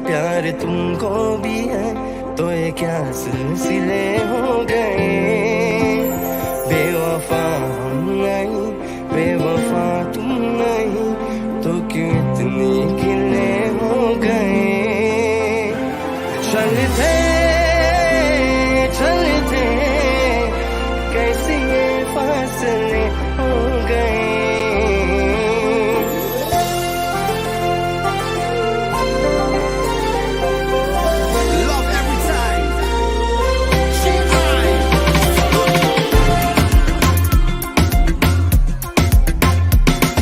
प्यार तुमको भी है तो ये क्या सिलसिले हो गए। बेवफा हम नहीं बेवफा तुम नहीं तो क्यों इतनी गिले हो गए। चलते चलते कैसे ये फासले हो गए।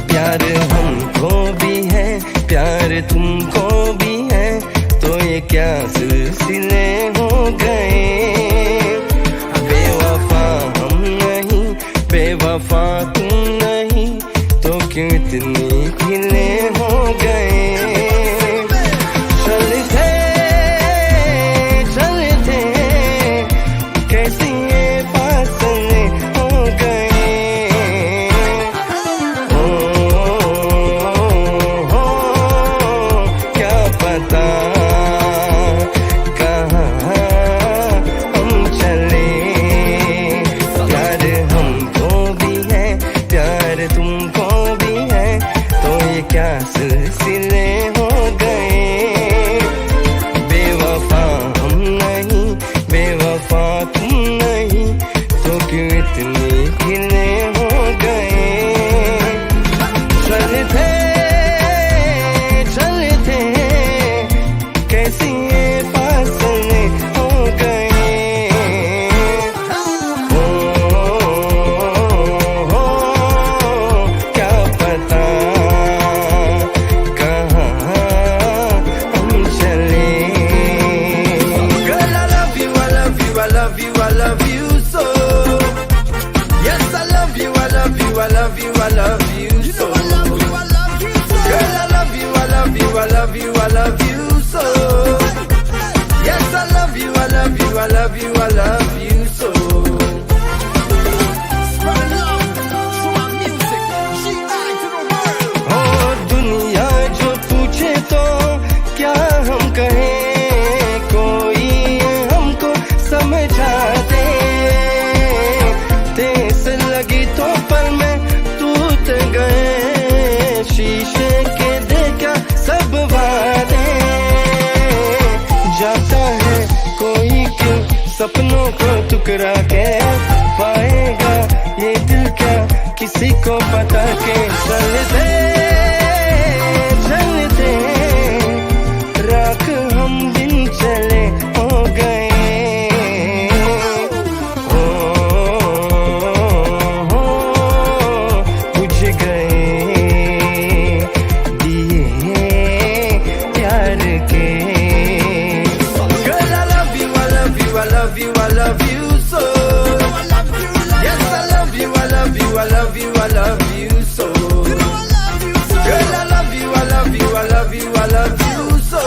प्यार हमको भी है प्यार तुमको भी है तो ये क्या सिलसिले हो गए। बेवफा हम नहीं बेवफा तुम नहीं तो क्यों इतनी गिले हो गए। चलते चलते कैसे ये फासले हो गए। क्या पता कहाँ हम चले। प्यार हमको भी है प्यार तुमको भी है तो ये क्या सिलसिले हो गए। बेवफा हम नहीं बेवफा तुम नहीं तो क्यों इतनी गिले हो गए। चलते चलते कैसे ये फासले हो गए। क्या पता कहाँ हम चले। Girl, I love you, I love you, I love you, I love you so. Yes, I love you, I love you, I love you, I love you so. Girl, I love you, I love you, I love you, I love you so. Yes, I love you, I love you, I love you, I love you so. Spread love through my music. GI to the world. ओ दुनिया जो पूछे तो क्या हम कहें कोई हमको समझा दे। तेज लगी तो पर में टूट गए शीशे के देखा सब वादे। जाता है कोई क्यों सपनों को टुकरा के पाएगा ये दिल क्या किसी को पता के। चलते चलते राख हम दिन चले हो गए। बुझ गए दिए प्यार के। Girl, I love you, I love you, I love you, I love you so. Yes, I love you, I love you, I love you, I love you so. Girl, I love you, I love you, I love you, I love you so.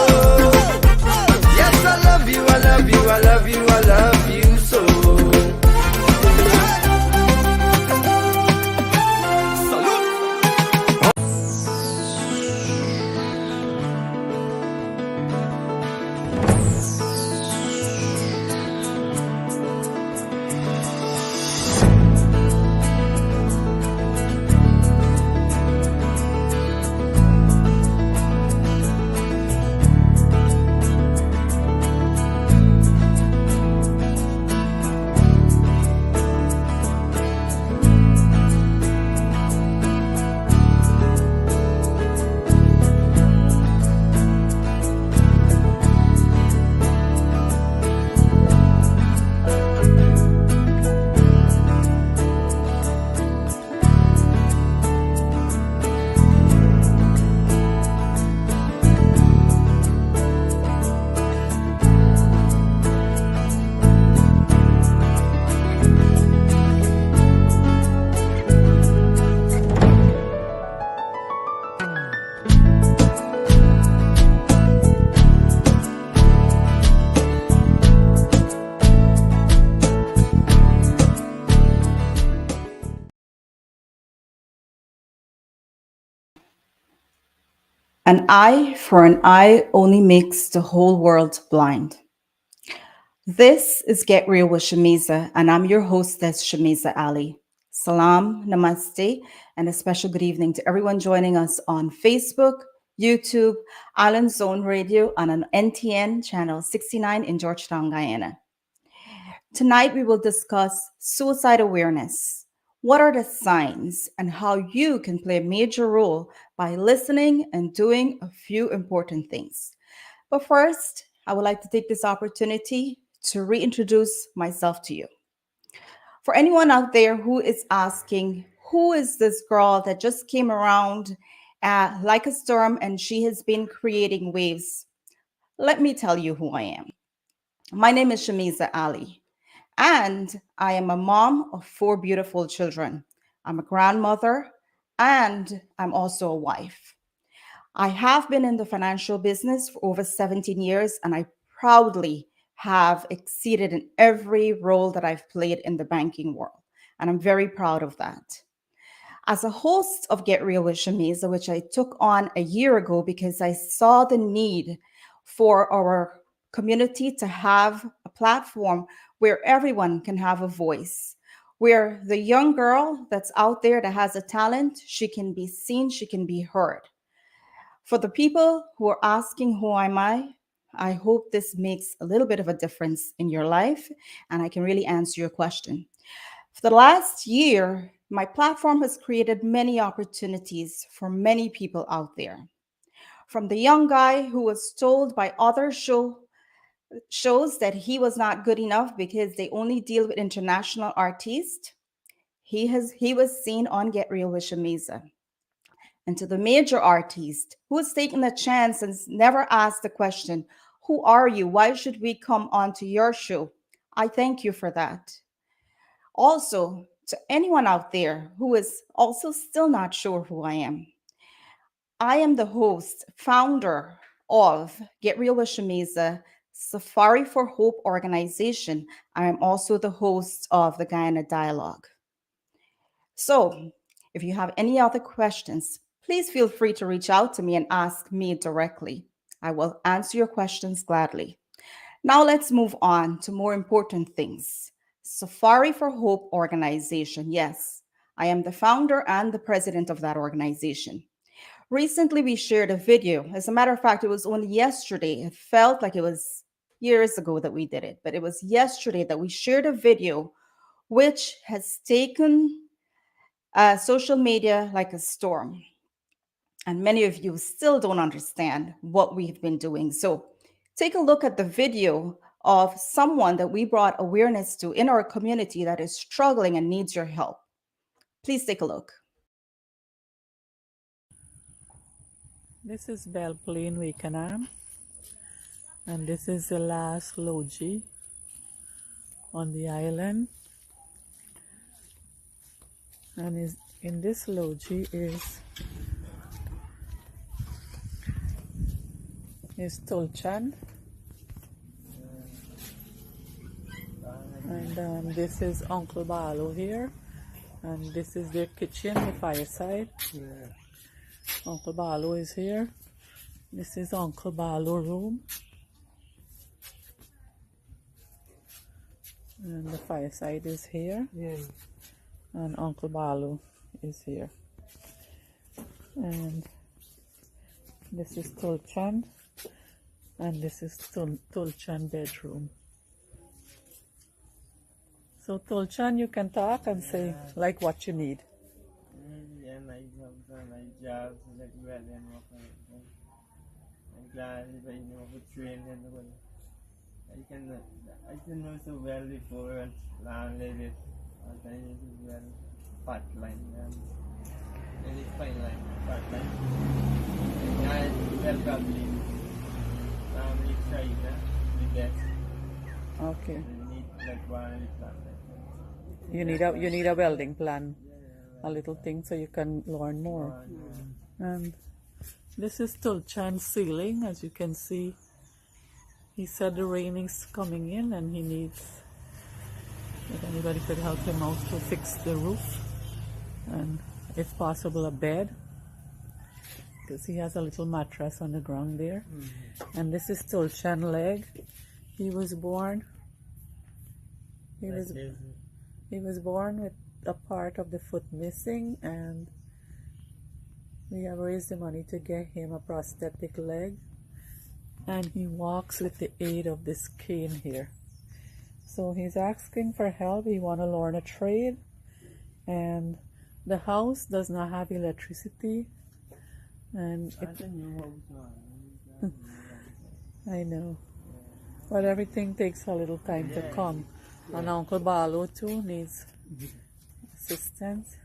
Yes, I love you, I love you, I love you, I love you so. An eye for an eye only makes the whole world blind. This is Get Real with Shameeza, and I'm your hostess, Shameeza Ali. Salam, namaste, and a special good evening to everyone joining us on Facebook, YouTube, Island Zone Radio, and on NTN channel 69 in Georgetown, Guyana. Tonight, we will discuss suicide awareness. What are the signs and how you can play a major role by listening and doing a few important things. But first, I would like to take this opportunity to reintroduce myself to you. For anyone out there who is asking, who is this girl that just came around like a storm and she has been creating waves? Let me tell you who I am. My name is Shameeza Ali. And I am a mom of four beautiful children. I'm a grandmother and I'm also a wife. I have been in the financial business for over 17 years and I proudly have exceeded in every role that I've played in the banking world. And I'm very proud of that. As a host of Get Real with Shameeza, which I took on a year ago because I saw the need for our community to have a platform where everyone can have a voice, where the young girl that's out there that has a talent, she can be seen, she can be heard. For the people who are asking, who am I hope this makes a little bit of a difference in your life and I can really answer your question. For the last year, my platform has created many opportunities for many people out there. From the young guy who was told by other shows that he was not good enough because they only deal with international artists, he was seen on Get Real with Shameeza. And to the major artist who has taken a chance and never asked the question, who are you? Why should we come onto your show? I thank you for that. Also, to anyone out there who is also still not sure who I am the host, founder of Get Real with Shameeza, Safari for Hope organization. I am also the host of the Guyana Dialogue. So, if you have any other questions, please feel free to reach out to me and ask me directly. I will answer your questions gladly. Now let's move on to more important things. Safari for Hope organization. Yes, I am the founder and the president of that organization. Recently, we shared a video. As a matter of fact, it was only yesterday. It felt like it was years ago that we did it, but it was yesterday that we shared a video which has taken social media like a storm. And many of you still don't understand what we've been doing. So take a look at the video of someone that we brought awareness to in our community that is struggling and needs your help. Please take a look. This is Belle Plain Wakenham, and this is the last lodge on the island. And in this lodge is Tolchan, and this is Uncle Barlow here, and this is their kitchen, the fireside. Uncle Barlow is here. This is Uncle Barlow's room. And the fireside is here. And Uncle Barlow is here. And this is Tolchan. And this is Tolchan bedroom. So Tolchan, you can talk and say like what you need. Jobs like well and I'm glad that you know for training and all. I can know so well before and learn it. I need to well fat line and it's fine line, fat line. I well probably China the best. Okay. You need like one plan. You need a welding plan. A little thing so you can learn more. And this is Tolchan's ceiling. As you can see, he said the rain is coming in and he needs, if anybody could help him out to fix the roof and if possible a bed. because he has a little mattress on the ground there. And this is Tulchan leg. He was born. He was born with a part of the foot missing, and we have raised the money to get him a prosthetic leg. And he walks with the aid of this cane here. So he's asking for help. He want to learn a trade, and the house does not have electricity. And I know, but everything takes a little time to come. And Uncle Barlow too needs assistance.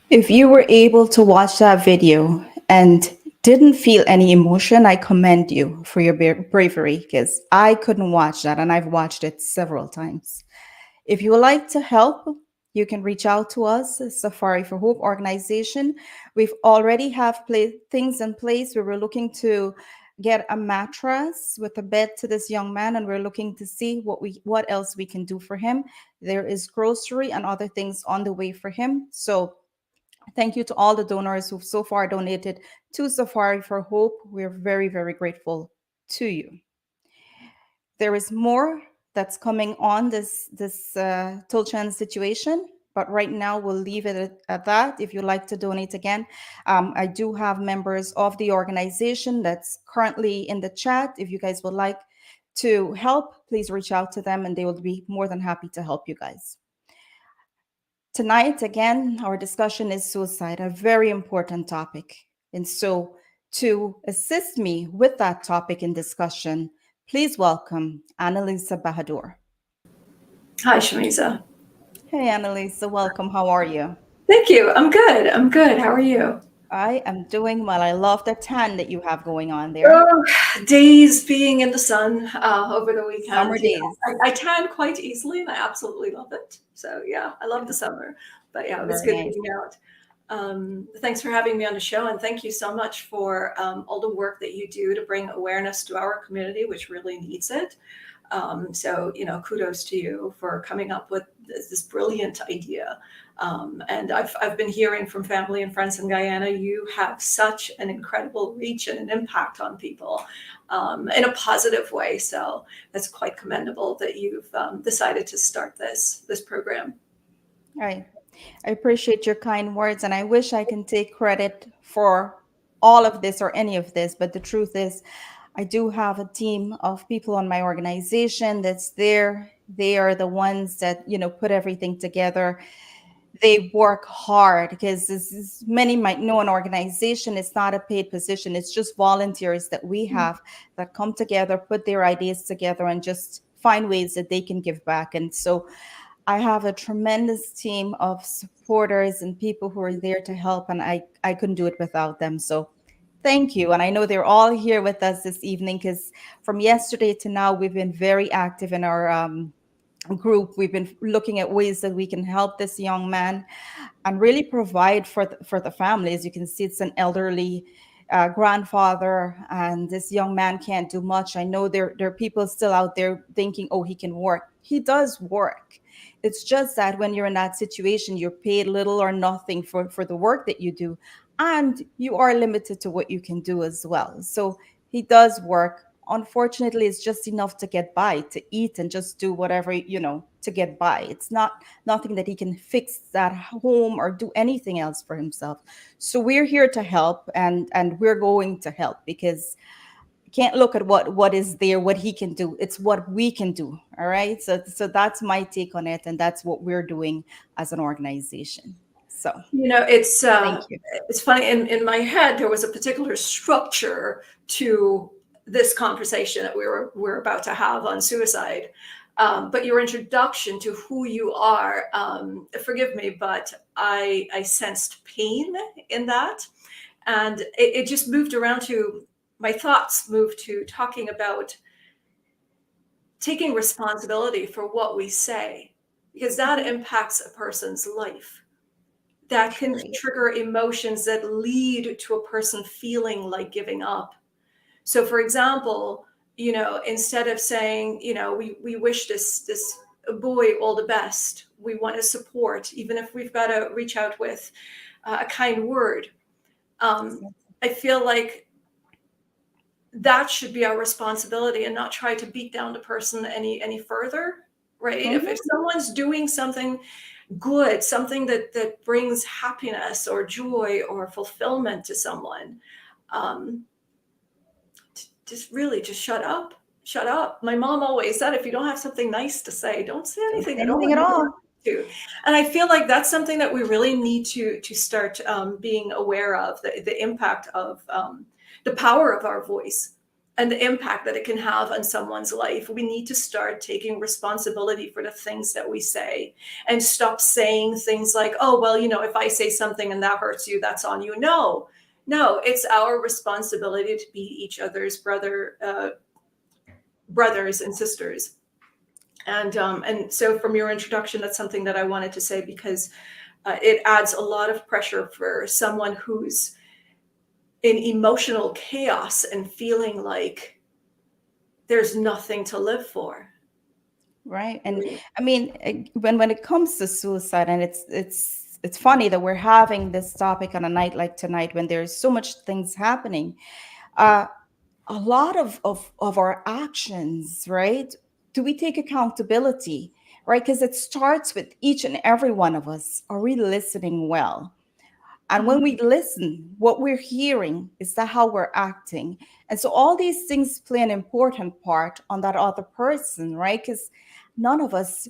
If you were able to watch that video and didn't feel any emotion, I commend you for your bravery, because I couldn't watch that and I've watched it several times. If you would like to help, you can reach out to us, Safari for Hope organization. We've already have things in place where we're looking to get a mattress with a bed to this young man, and we're looking to see what else we can do for him. There is grocery and other things on the way for him. So thank you to all the donors who've so far donated to Safari for Hope. We're very, very grateful to you. There is more that's coming on this Tulchan situation, but right now we'll leave it at that. If you'd like to donate again, I do have members of the organization that's currently in the chat. If you guys would like to help, please reach out to them and they will be more than happy to help you guys. Tonight, again, our discussion is suicide, a very important topic. And so to assist me with that topic in discussion, please welcome Annalisa Bahadur. Hi, Shameeza. Hey, Annalisa, welcome. How are you? Thank you. I'm good. I'm good. How are you? I am doing well. I love the tan that you have going on there. Oh, days being in the sun over the weekend. Summer days. I tan quite easily and I absolutely love it. So yeah, I love the summer. But yeah, it was Very good nice. being out. Thanks for having me on the show, and thank you so much for all the work that you do to bring awareness to our community, which really needs it. So, kudos to you for coming up with this brilliant idea. And I've been hearing from family and friends in Guyana, you have such an incredible reach and an impact on people in a positive way. So that's quite commendable that you've decided to start this program. All right. I appreciate your kind words, and I wish I can take credit for all of this or any of this, but the truth is, I do have a team of people on my organization that's there. They are the ones that, put everything together. They work hard because, as many might know, an organization is not a paid position. It's just volunteers that we have that come together, put their ideas together, and just find ways that they can give back. And so I have a tremendous team of supporters and people who are there to help, and I couldn't do it without them. So thank you. And I know they're all here with us this evening because from yesterday to now, we've been very active in our group. We've been looking at ways that we can help this young man and really provide for the family. As you can see, it's an elderly grandfather, and this young man can't do much. I know there are people still out there thinking, oh, he can work. He does work. It's just that when you're in that situation, you're paid little or nothing for the work that you do, and you are limited to what you can do as well. So he does work. Unfortunately, it's just enough to get by, to eat and just do whatever, to get by. It's nothing that he can fix at home or do anything else for himself. So we're here to help, and we're going to help, because can't look at what is there, what he can do. It's what we can do. All right. So that's my take on it. And that's what we're doing as an organization. So, it's you. it's funny. In my head, there was a particular structure to this conversation that we're about to have on suicide. But your introduction to who you are, forgive me, but I sensed pain in that. And it just moved around to, my thoughts moved to talking about taking responsibility for what we say, because that impacts a person's life. That can trigger emotions that lead to a person feeling like giving up. So for example, instead of saying, we wish this boy, all the best. We want to support, even if we've got to reach out with a kind word. I feel like that should be our responsibility, and not try to beat down the person any further, right? If someone's doing something good, something that brings happiness or joy or fulfillment to someone, just really just shut up. My mom always said, if you don't have something nice to say, don't say anything at all. Anything at all. And I feel like that's something that we really need to start being aware of, the impact of the power of our voice and the impact that it can have on someone's life. We need to start taking responsibility for the things that we say, and stop saying things like, oh, well, if I say something and that hurts you, that's on you. No, it's our responsibility to be each other's brothers and sisters. And so from your introduction, that's something that I wanted to say, because it adds a lot of pressure for someone who's in emotional chaos and feeling like there's nothing to live for. Right. And I mean, when it comes to suicide, and it's funny that we're having this topic on a night like tonight, when there's so much things happening. A lot of our actions, right? Do we take accountability, right? Because it starts with each and every one of us. Are we listening well? And when we listen, what we're hearing, is that how we're acting? And so all these things play an important part on that other person, right? Because none of us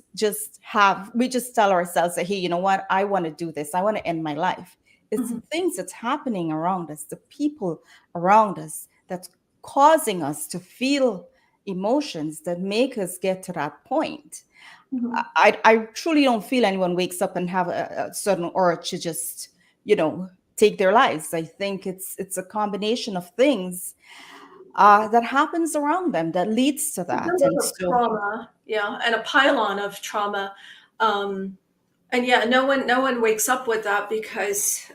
we just tell ourselves that, hey, you know what? I want to do this. I want to end my life. It's the things that's happening around us, the people around us, that's causing us to feel emotions that make us get to that point. I truly don't feel anyone wakes up and have a sudden urge to just, take their lives. I think it's a combination of things that happens around them that leads to that. And so, trauma, and a pylon of trauma. And no one wakes up with that, because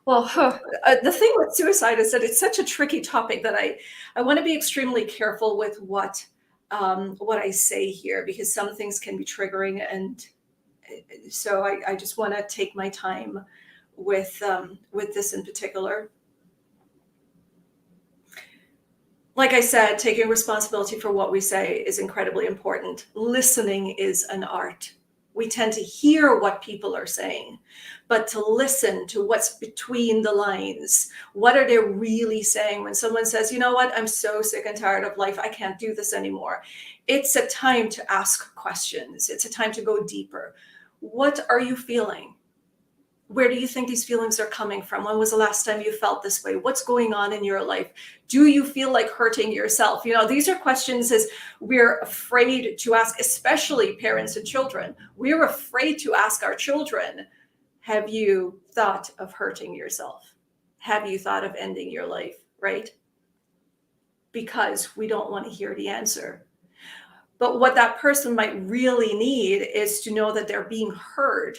the thing with suicide is that it's such a tricky topic that I want to be extremely careful with what I say here, because some things can be triggering, and so I just want to take my time with this in particular. Like I said, taking responsibility for what we say is incredibly important. Listening is an art. We tend to hear what people are saying, but to listen to what's between the lines. What are they really saying? When someone says, you know what, I'm so sick and tired of life, I can't do this anymore. It's a time to ask questions. It's a time to go deeper. What are you feeling? Where do you think these feelings are coming from? When was the last time you felt this way? What's going on in your life? Do you feel like hurting yourself? These are questions as we're afraid to ask, especially parents and children. We're afraid to ask our children, have you thought of hurting yourself? Have you thought of ending your life, right? Because we don't want to hear the answer. But what that person might really need is to know that they're being heard.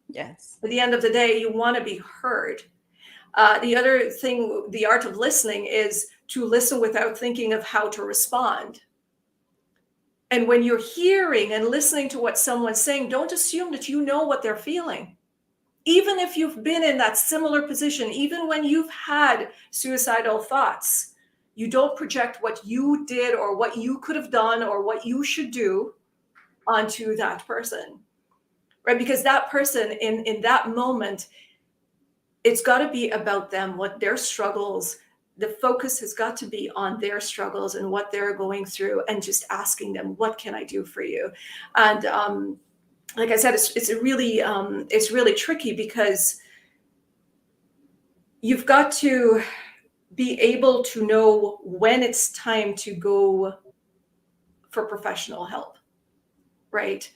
yes. At the end of the day, you want to be heard. The other thing, the art of listening, is to listen without thinking of how to respond. And when you're hearing and listening to what someone's saying, don't assume that you know what they're feeling. Even if you've been in that similar position, even when you've had suicidal thoughts, you don't project what you did or what you could have done or what you should do onto that person. Right? Because that person in that moment, it's got to be about them, what their struggles, the focus has got to be on their struggles and what they're going through, and just asking them, what can I do for you? And like I said, it's really tricky, because you've got to be able to know when it's time to go for professional help, right?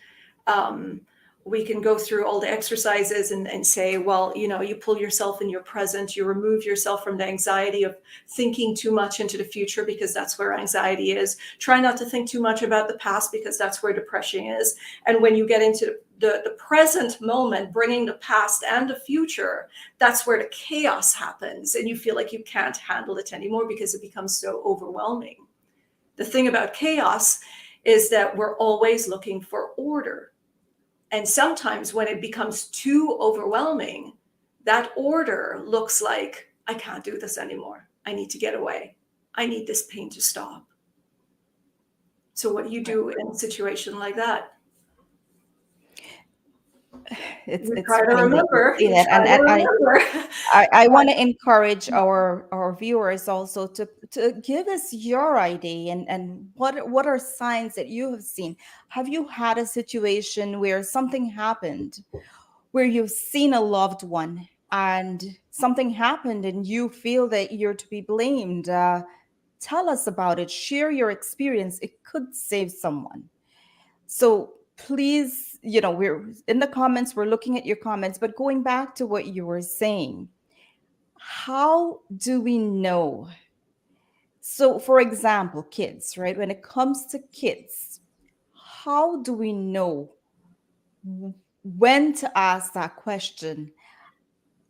We can go through all the exercises and say, well, you pull yourself in your present, you remove yourself from the anxiety of thinking too much into the future, because that's where anxiety is. Try not to think too much about the past, because that's where depression is. And when you get into the present moment, bringing the past and the future, that's where the chaos happens. And you feel like you can't handle it anymore, because it becomes so overwhelming. The thing about chaos is that we're always looking for order. And sometimes when it becomes too overwhelming, that order looks like, I can't do this anymore. I need to get away. I need this pain to stop. So what do you do in a situation like that? You It's try to funny that you remember. say You that, try to and remember. I want to encourage our viewers also to give us your idea, and what are signs that you have seen. Have you had a situation where something happened, where you've seen a loved one and something happened and you feel that you're to be blamed? Tell us about it. Share your experience. It could save someone. So please, we're in the comments, we're looking at your comments, but going back to what you were saying, how do we know? So, for example, kids, right? When it comes to kids, how do we know when to ask that question?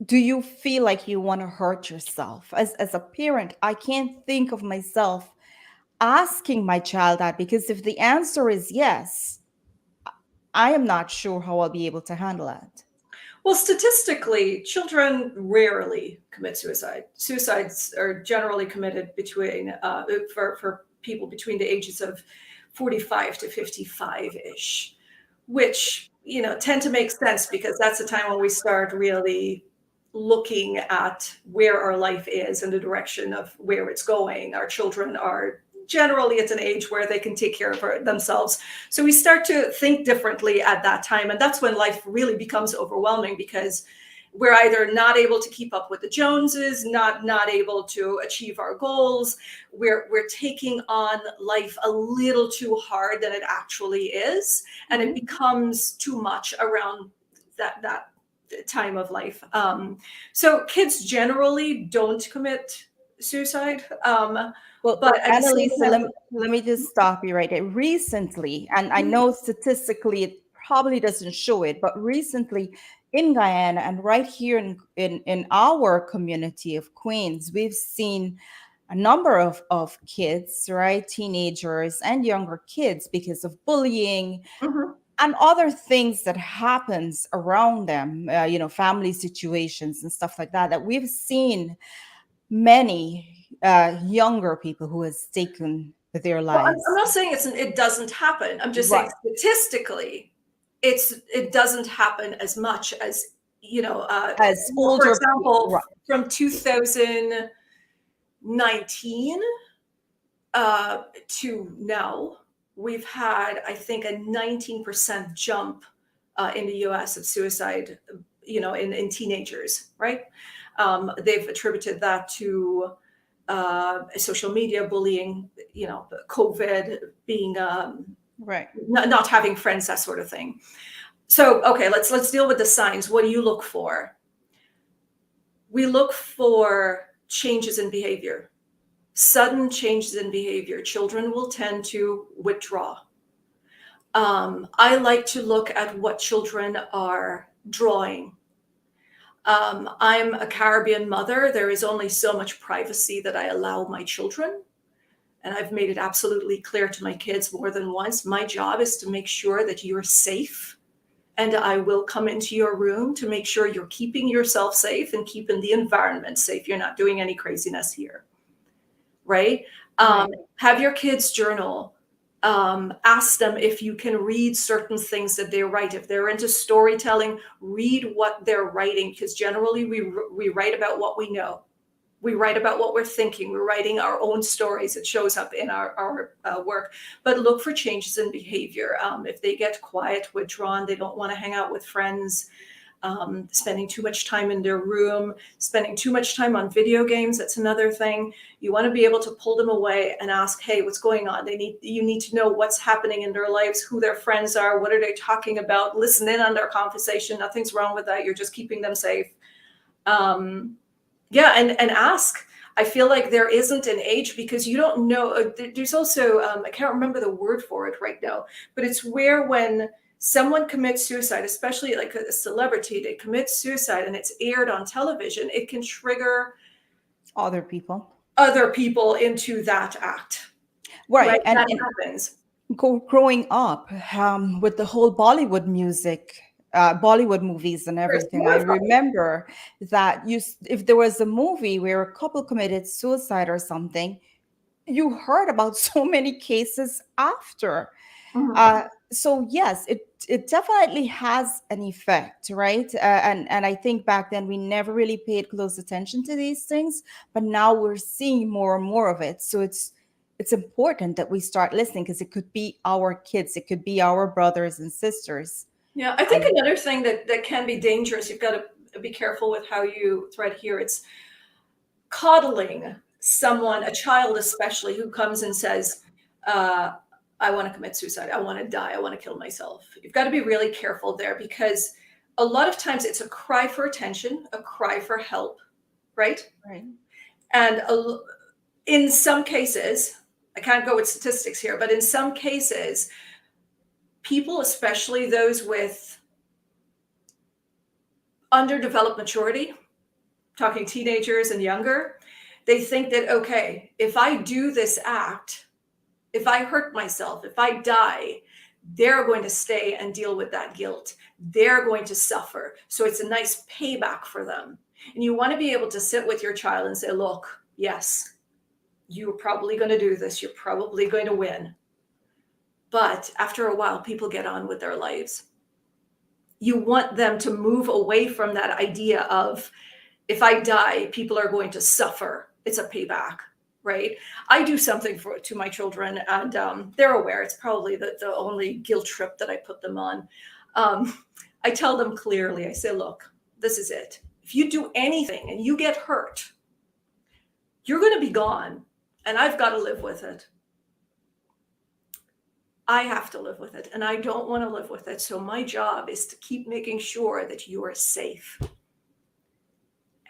Do you feel like you want to hurt yourself? As a parent, I can't think of myself asking my child that, because if the answer is yes, I am not sure how I'll be able to handle that. Well, statistically, children rarely commit suicide. Suicides are generally committed between for people between the ages of 45 to 55-ish, which tend to make sense because that's the time when we start really looking at where our life is and the direction of where it's going. Our children are generally at an age where they can take care of themselves. So we start to think differently at that time. And that's when life really becomes overwhelming, because we're either not able to keep up with the Joneses, not able to achieve our goals. We're taking on life a little too hard than it actually is. And it becomes too much around that time of life. So kids generally don't commit suicide. Well, But at the same Annalisa, time, let me just stop you right there. Recently, and I know statistically it probably doesn't show it, but recently in Guyana and right here in our community of Queens, we've seen a number of kids, right? Teenagers and younger kids, because of bullying Mhm. and other things that happens around them, family situations and stuff like that, that we've seen many younger people who has taken their Well, I'm lives. not saying it doesn't happen. I'm just saying Right. statistically, it doesn't happen as much as As for older people, example, right. from 2019 to now, we've had, I think, a 19% jump in the US of suicide, in teenagers, right? They've attributed that to social media bullying, COVID, being Right. not having friends, that sort of thing. So, okay, let's deal with the signs. What do you look for? We look for changes in behavior, sudden changes in behavior. Children will tend to withdraw. I like to look at what children are drawing. I'm a Caribbean mother. There is only so much privacy that I allow my children. And I've made it absolutely clear to my kids more than once, my job is to make sure that you're safe. And I will come into your room to make sure you're keeping yourself safe and keeping the environment safe. You're not doing any craziness here, right? Right. Have your kids journal. Ask them if you can read certain things that they write. If they're into storytelling, read what they're writing, because generally we write about what we know. We write about what we're thinking. We're writing our own stories. It shows up in our work. But look for changes in behavior. If they get quiet, withdrawn, they don't want to hang out with friends, spending too much time in their room, spending too much time on video games. That's another thing. You want to be able to pull them away and ask, hey, what's going on? You need to know what's happening in their lives, who their friends are, what are they talking about? Listen in on their conversation. Nothing's wrong with that. You're just keeping them safe. Yeah, and ask. I feel like there isn't an age, because you don't know. There's also, I can't remember the word for it right now, but it's where when someone commits suicide, especially like a celebrity, they commit suicide and it's aired on television, it can trigger Other people. other people into that act. Right. Right? And That happens. growing up with the whole Bollywood music, Bollywood movies and There's everything, I more. remember that if there was a movie where a couple committed suicide or something, you heard about so many cases after. Mhm. So yes, it definitely has an effect, right? And I think back then we never really paid close attention to these things, but now we're seeing more and more of it. So it's important that we start listening because it could be our kids, it could be our brothers and sisters. Yeah, I think another thing that can be dangerous, you've got to be careful with how you thread here. It's coddling someone, a child especially, who comes and says, I want to commit suicide, I want to die, I want to kill myself. You've got to be really careful there because a lot of times it's a cry for attention, a cry for help, right? Right. And in some cases, I can't go with statistics here, but in some cases, people, especially those with underdeveloped maturity, talking teenagers and younger, they think that, okay, if I do this act, if I hurt myself, if I die, they're going to stay and deal with that guilt. They're going to suffer. So it's a nice payback for them. And you want to be able to sit with your child and say, look, yes, you're probably going to do this. You're probably going to win. But after a while, people get on with their lives. You want them to move away from that idea of, if I die, people are going to suffer. It's a payback, right? I do something to my children, and they're aware. It's probably the only guilt trip that I put them on. I tell them clearly, I say, look, this is it. If you do anything and you get hurt, you're going to be gone, and I've got to live with it. I have to live with it, and I don't want to live with it. So my job is to keep making sure that you are safe.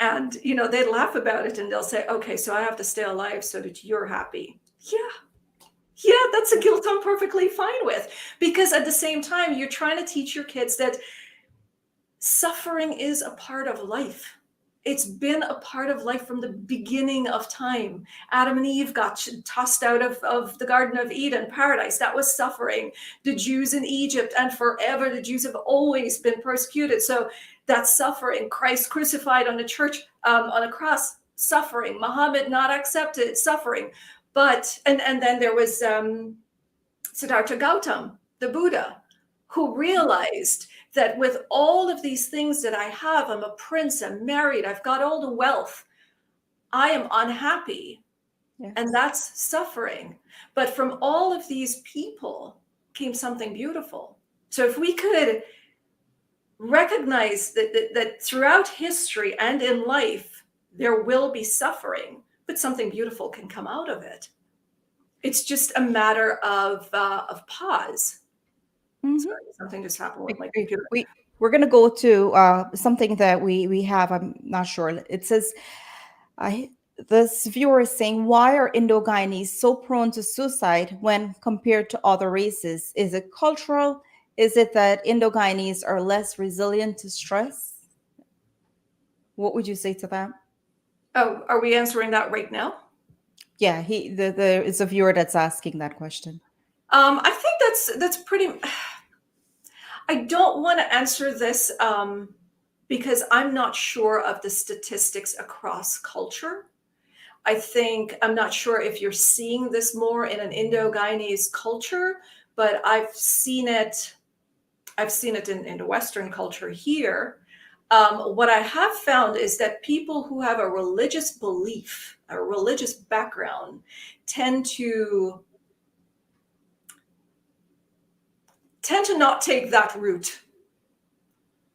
And, they laugh about it and they'll say, okay, so I have to stay alive so that you're happy. Yeah, that's a guilt I'm perfectly fine with. Because at the same time, you're trying to teach your kids that suffering is a part of life. It's been a part of life from the beginning of time. Adam and Eve got tossed out of the Garden of Eden, paradise. That was suffering. The Jews in Egypt, and forever, the Jews have always been persecuted. So that's suffering. Christ crucified on a cross, suffering. Muhammad not accepted, suffering. But, and then there was Siddhartha Gautam, the Buddha, who realized that with all of these things that I have, I'm a prince, I'm married, I've got all the wealth, I am unhappy. Yes. And that's suffering. But from all of these people came something beautiful. So if we could recognize that throughout history and in life, there will be suffering, but something beautiful can come out of it. It's just a matter of pause. Mm-hmm. Sorry, something just happened with my computer. We're going to go to something that we have. I'm not sure. It says, this viewer is saying, why are Indo-Guyanese so prone to suicide when compared to other races? Is it cultural? Is it that Indo-Guyanese are less resilient to stress? What would you say to that? Oh, are we answering that right now? Yeah, it's a viewer that's asking that question. I think that's pretty. I don't want to answer this because I'm not sure of the statistics across culture. I'm not sure if you're seeing this more in an Indo-Guyanese culture, but I've seen it in the Western culture here. What I have found is that people who have a religious belief, a religious background, tend to not take that route.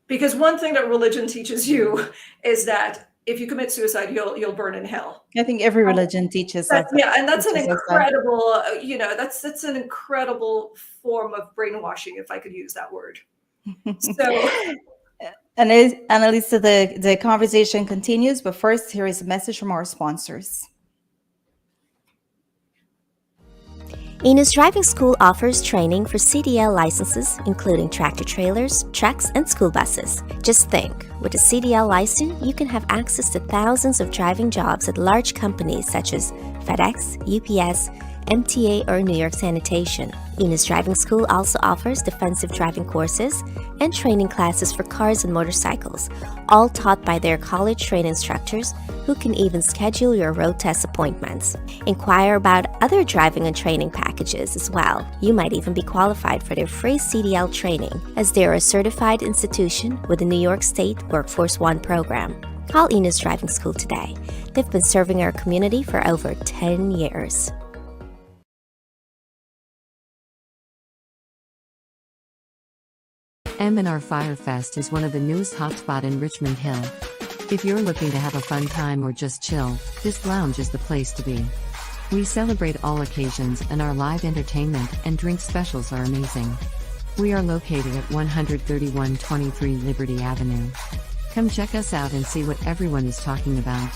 Because one thing that religion teaches you is that if you commit suicide, you'll burn in hell. I think every religion teaches us. Yeah, and that's an incredible, that's an incredible form of brainwashing, if I could use that word. So, and Annalisa, the conversation continues, but first, here is a message from our sponsors. Enos Driving School offers training for CDL licenses, including tractor-trailers, trucks, and school buses. Just think, with a CDL license, you can have access to thousands of driving jobs at large companies such as FedEx, UPS, MTA, or New York Sanitation. Enos Driving School also offers defensive driving courses and training classes for cars and motorcycles, all taught by their college-trained instructors who can even schedule your road test appointments. Inquire about other driving and training packages as well. You might even be qualified for their free CDL training, as they are a certified institution with the New York State Workforce One program. Call Enos Driving School today. They've been serving our community for over 10 years. M&R Firefest is one of the newest hotspots in Richmond Hill. If you're looking to have a fun time or just chill, this lounge is the place to be. We celebrate all occasions, and our live entertainment and drink specials are amazing. We are located at 13123 Liberty Avenue. Come check us out and see what everyone is talking about.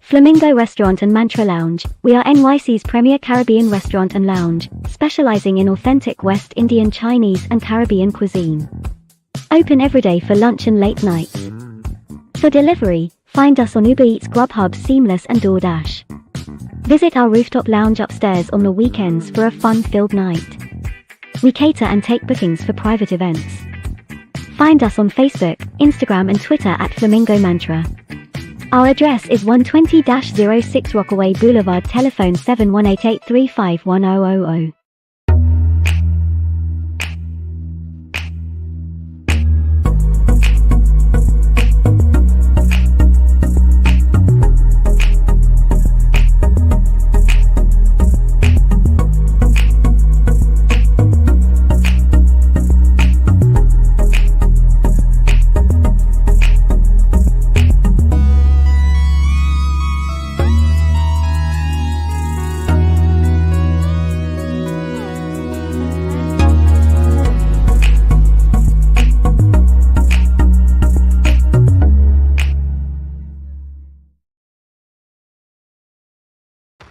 Flamingo Restaurant and Mantra Lounge. We are NYC's premier Caribbean restaurant and lounge, specializing in authentic West Indian, Chinese, and Caribbean cuisine. Open every day for lunch and late nights. For delivery, find us on Uber Eats, Grubhub, Seamless, and DoorDash. Visit our rooftop lounge upstairs on the weekends for a fun-filled night. We cater and take bookings for private events. Find us on Facebook, Instagram, and Twitter at Flamingo Mantra. Our address is 120-06 Rockaway Boulevard, telephone 7188351000.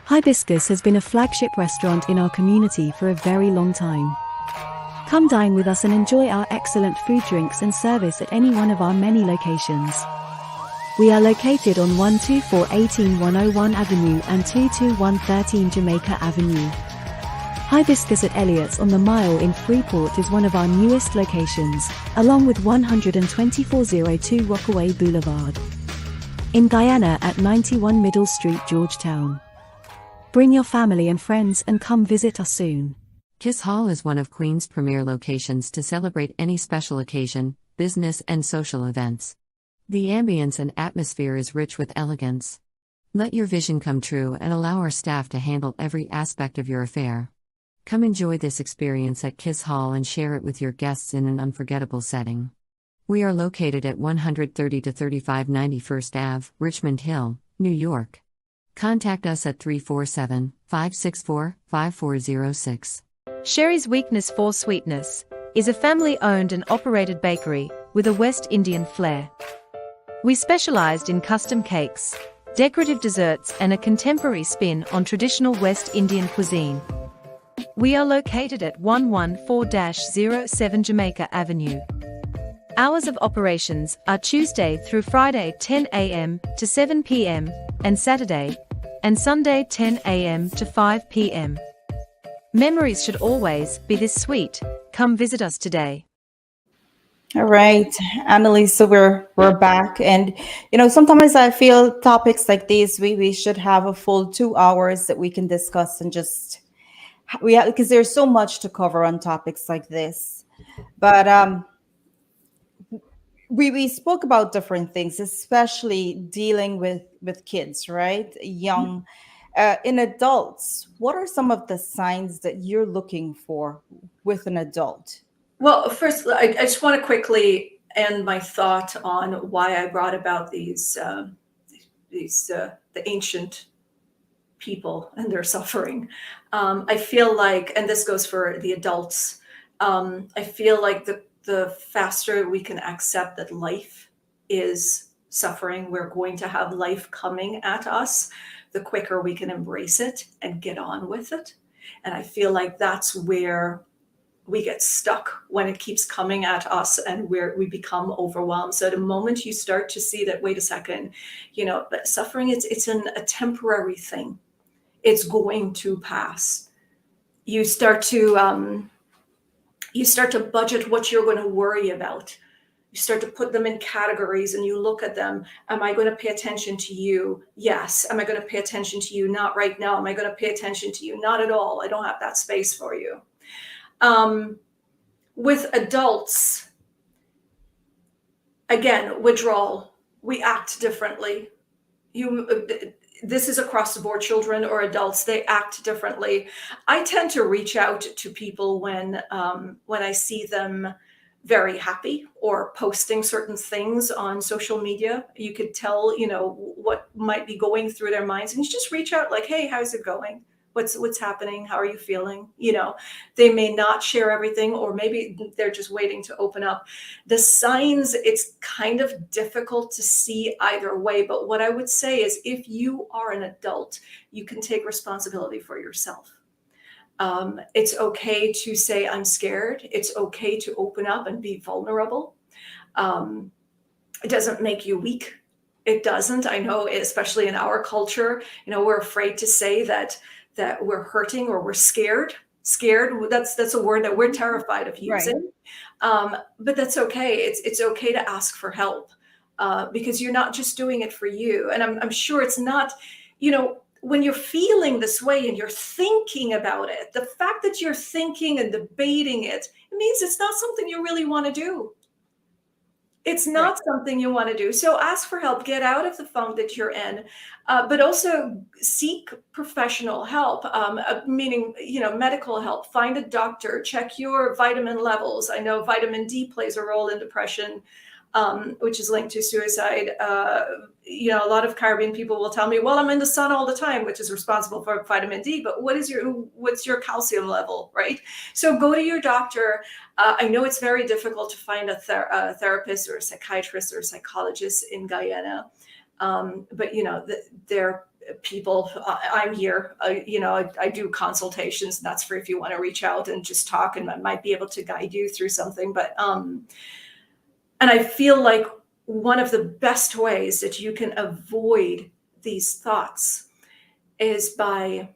Hibiscus has been a flagship restaurant in our community for a very long time. Come dine with us and enjoy our excellent food, drinks, and service at any one of our many locations. We are located on 12418 101 Avenue and 22113 Jamaica Avenue. Hibiscus at Elliott's on the Mile in Freeport is one of our newest locations, along with 12402 Rockaway Boulevard. In Guyana at 91 Middle Street, Georgetown. Bring your family and friends and come visit us soon. Kiss Hall is one of Queens' premier locations to celebrate any special occasion, business, and social events. The ambience and atmosphere is rich with elegance. Let your vision come true and allow our staff to handle every aspect of your affair. Come enjoy this experience at Kiss Hall and share it with your guests in an unforgettable setting. We are located at 130-35 91st Ave, Richmond Hill, New York. Contact us at 347-564-5406. Sherry's Weakness for Sweetness is a family-owned and operated bakery with a West Indian flair. We specialized in custom cakes, decorative desserts, and a contemporary spin on traditional West Indian cuisine. We are located at 114-07 Jamaica Avenue. Hours of operations are Tuesday through Friday 10 a.m. to 7 p.m. and Saturday and Sunday 10 a.m. to 5 p.m. Memories should always be this sweet. Come visit us today. All right, Annalisa, we're back, and sometimes I feel topics like these we should have a full 2 hours that we can discuss and just because there's so much to cover on topics like this, but we spoke about different things, especially dealing with kids, right? Young. In adults, what are some of the signs that you're looking for with an adult? Well, first, I just want to quickly end my thought on why I brought about the ancient people and their suffering. I feel like, and this goes for the adults, I feel like the faster we can accept that life is suffering, we're going to have life coming at us, the quicker we can embrace it and get on with it. And I feel like that's where we get stuck when it keeps coming at us, and we become overwhelmed. So the moment you start to see that, wait a second, but suffering, it's a temporary thing. It's going to pass. You start to budget what you're going to worry about. You start to put them in categories and you look at them. Am I going to pay attention to you? Yes. Am I going to pay attention to you? Not right now. Am I going to pay attention to you? Not at all. I don't have that space for you. With adults, again, withdrawal, we act differently. This is across the board, children or adults, they act differently. I tend to reach out to people when I see them very happy or posting certain things on social media. You could tell, what might be going through their minds, and you just reach out like, hey, how's it going? What's happening? How are you feeling? They may not share everything, or maybe they're just waiting to open up. The signs, it's kind of difficult to see either way. But what I would say is, if you are an adult, you can take responsibility for yourself. It's okay to say, I'm scared. It's okay to open up and be vulnerable. It doesn't make you weak. It doesn't. I know, especially in our culture, we're afraid to say that we're hurting or we're scared. Scared, that's a word that we're terrified of using. Right. But that's okay. It's okay to ask for help, because you're not just doing it for you. And I'm sure it's not, when you're feeling this way and you're thinking about it, the fact that you're thinking and debating it means it's not something you really want to do. It's not something you want to do. So ask for help, get out of the funk that you're in, but also seek professional help, meaning, medical help. Find a doctor, check your vitamin levels. I know vitamin D plays a role in depression, which is linked to suicide. A lot of Caribbean people will tell me, well, I'm in the sun all the time, which is responsible for vitamin D, but what's your calcium level, right? So go to your doctor. I know it's very difficult to find a therapist or a psychiatrist or a psychologist in Guyana. But, they're people, I'm here, I do consultations, and that's for if you want to reach out and just talk, and I might be able to guide you through something. But, and I feel like one of the best ways that you can avoid these thoughts is by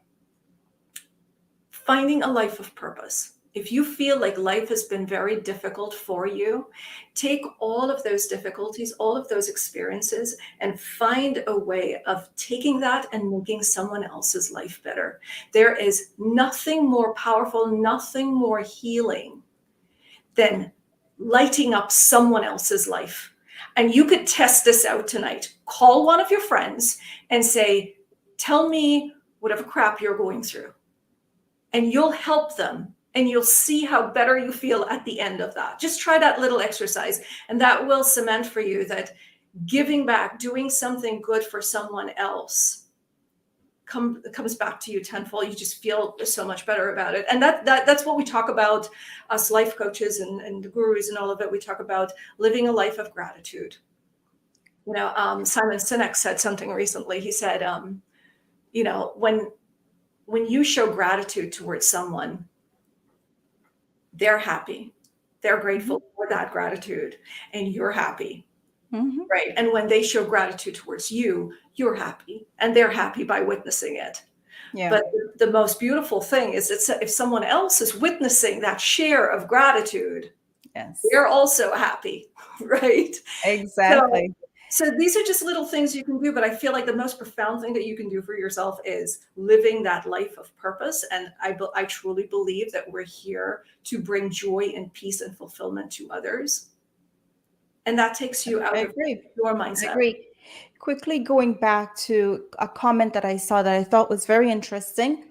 finding a life of purpose. If you feel like life has been very difficult for you, take all of those difficulties, all of those experiences, and find a way of taking that and making someone else's life better. There is nothing more powerful, nothing more healing than lighting up someone else's life. And you could test this out tonight. Call one of your friends and say, tell me whatever crap you're going through. And you'll help them, and you'll see how better you feel at the end of that. Just try that little exercise, and that will cement for you that giving back, doing something good for someone else comes back to you tenfold. You just feel so much better about it. And that's what we talk about, us life coaches and gurus and all of it. We talk about living a life of gratitude. Simon Sinek said something recently. He said, when you show gratitude towards someone, they're happy. They're grateful for that gratitude, and you're happy. Mm-hmm. Right. And when they show gratitude towards you, you're happy, and they're happy by witnessing it. Yeah. But the most beautiful thing is that if someone else is witnessing that share of gratitude, yes, they're also happy. Right. Exactly. So these are just little things you can do, but I feel like the most profound thing that you can do for yourself is living that life of purpose. And I truly believe that we're here to bring joy and peace and fulfillment to others. And that takes you out of your mindset. I agree. Quickly going back to a comment that I saw that I thought was very interesting.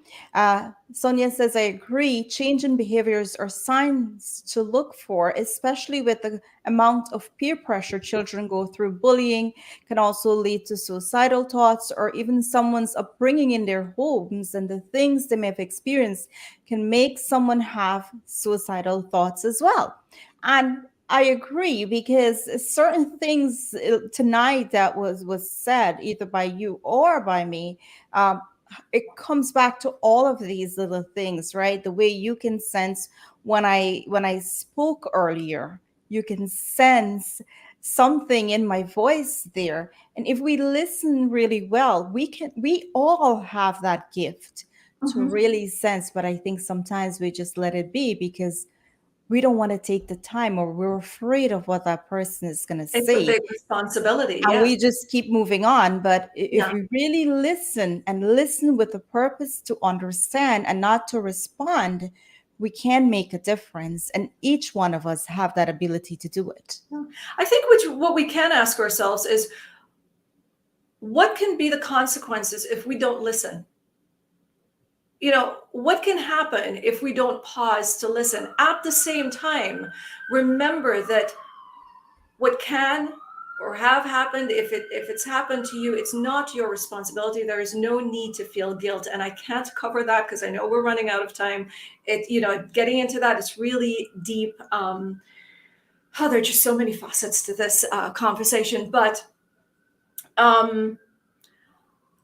Sonia says, I agree. Change in behaviors are signs to look for, especially with the amount of peer pressure children go through. Bullying can also lead to suicidal thoughts, or even someone's upbringing in their homes and the things they may have experienced can make someone have suicidal thoughts as well. And I agree, because certain things tonight that was said either by you or by me, it comes back to all of these little things, right? The way you can sense when I spoke earlier, you can sense something in my voice there. And if we listen really well, we all have that gift to Mhm. really sense, but I think sometimes we just let it be because we don't want to take the time, or we're afraid of what that person is going to It's a say, big responsibility. and Yes. we just keep moving on. But if Yeah. we really listen and listen with the purpose to understand and not to respond, we can make a difference, and each one of us have that ability to do it. I think what we can ask ourselves is, what can be the consequences if we don't listen? You know, what can happen if we don't pause to listen? At the same time, remember that what can or have happened, if it's happened to you, it's not your responsibility. There is no need to feel guilt, and I can't cover that because I know we're running out of time. Getting into that is really deep. There are just so many facets to this conversation, but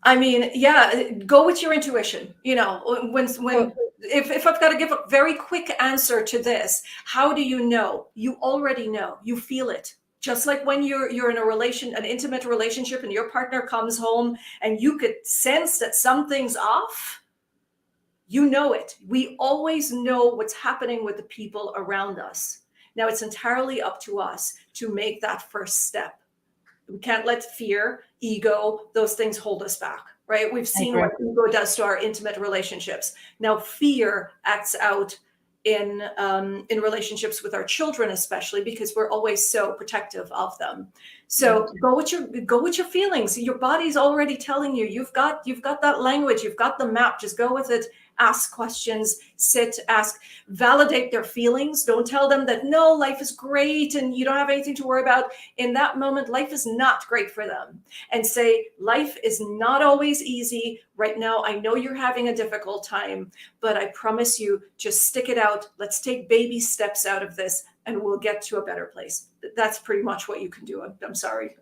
I mean, yeah, go with your intuition. You know, when if I've got to give a very quick answer to this, how do you know? You already know. You feel it. Just like when you're in an intimate relationship, and your partner comes home and you could sense that something's off. You know it. We always know what's happening with the people around us. Now it's entirely up to us to make that first step. We can't let fear, ego, those things hold us back, right? We've I seen agree. what ego does to our intimate relationships. Now, fear acts out in relationships with our children, especially because we're always so protective of them. So go with your feelings. Your body's already telling you. You've got that language. You've got the map. Just go with it. Ask questions. Sit. Ask. Validate their feelings. Don't tell them that no, life is great and you don't have anything to worry about. In that moment, life is not great for them. And say, life is not always easy. Right now, I know you're having a difficult time, but I promise you, just stick it out. Let's take baby steps out of this, and we'll get to a better place. That's pretty much what you can do. I'm sorry.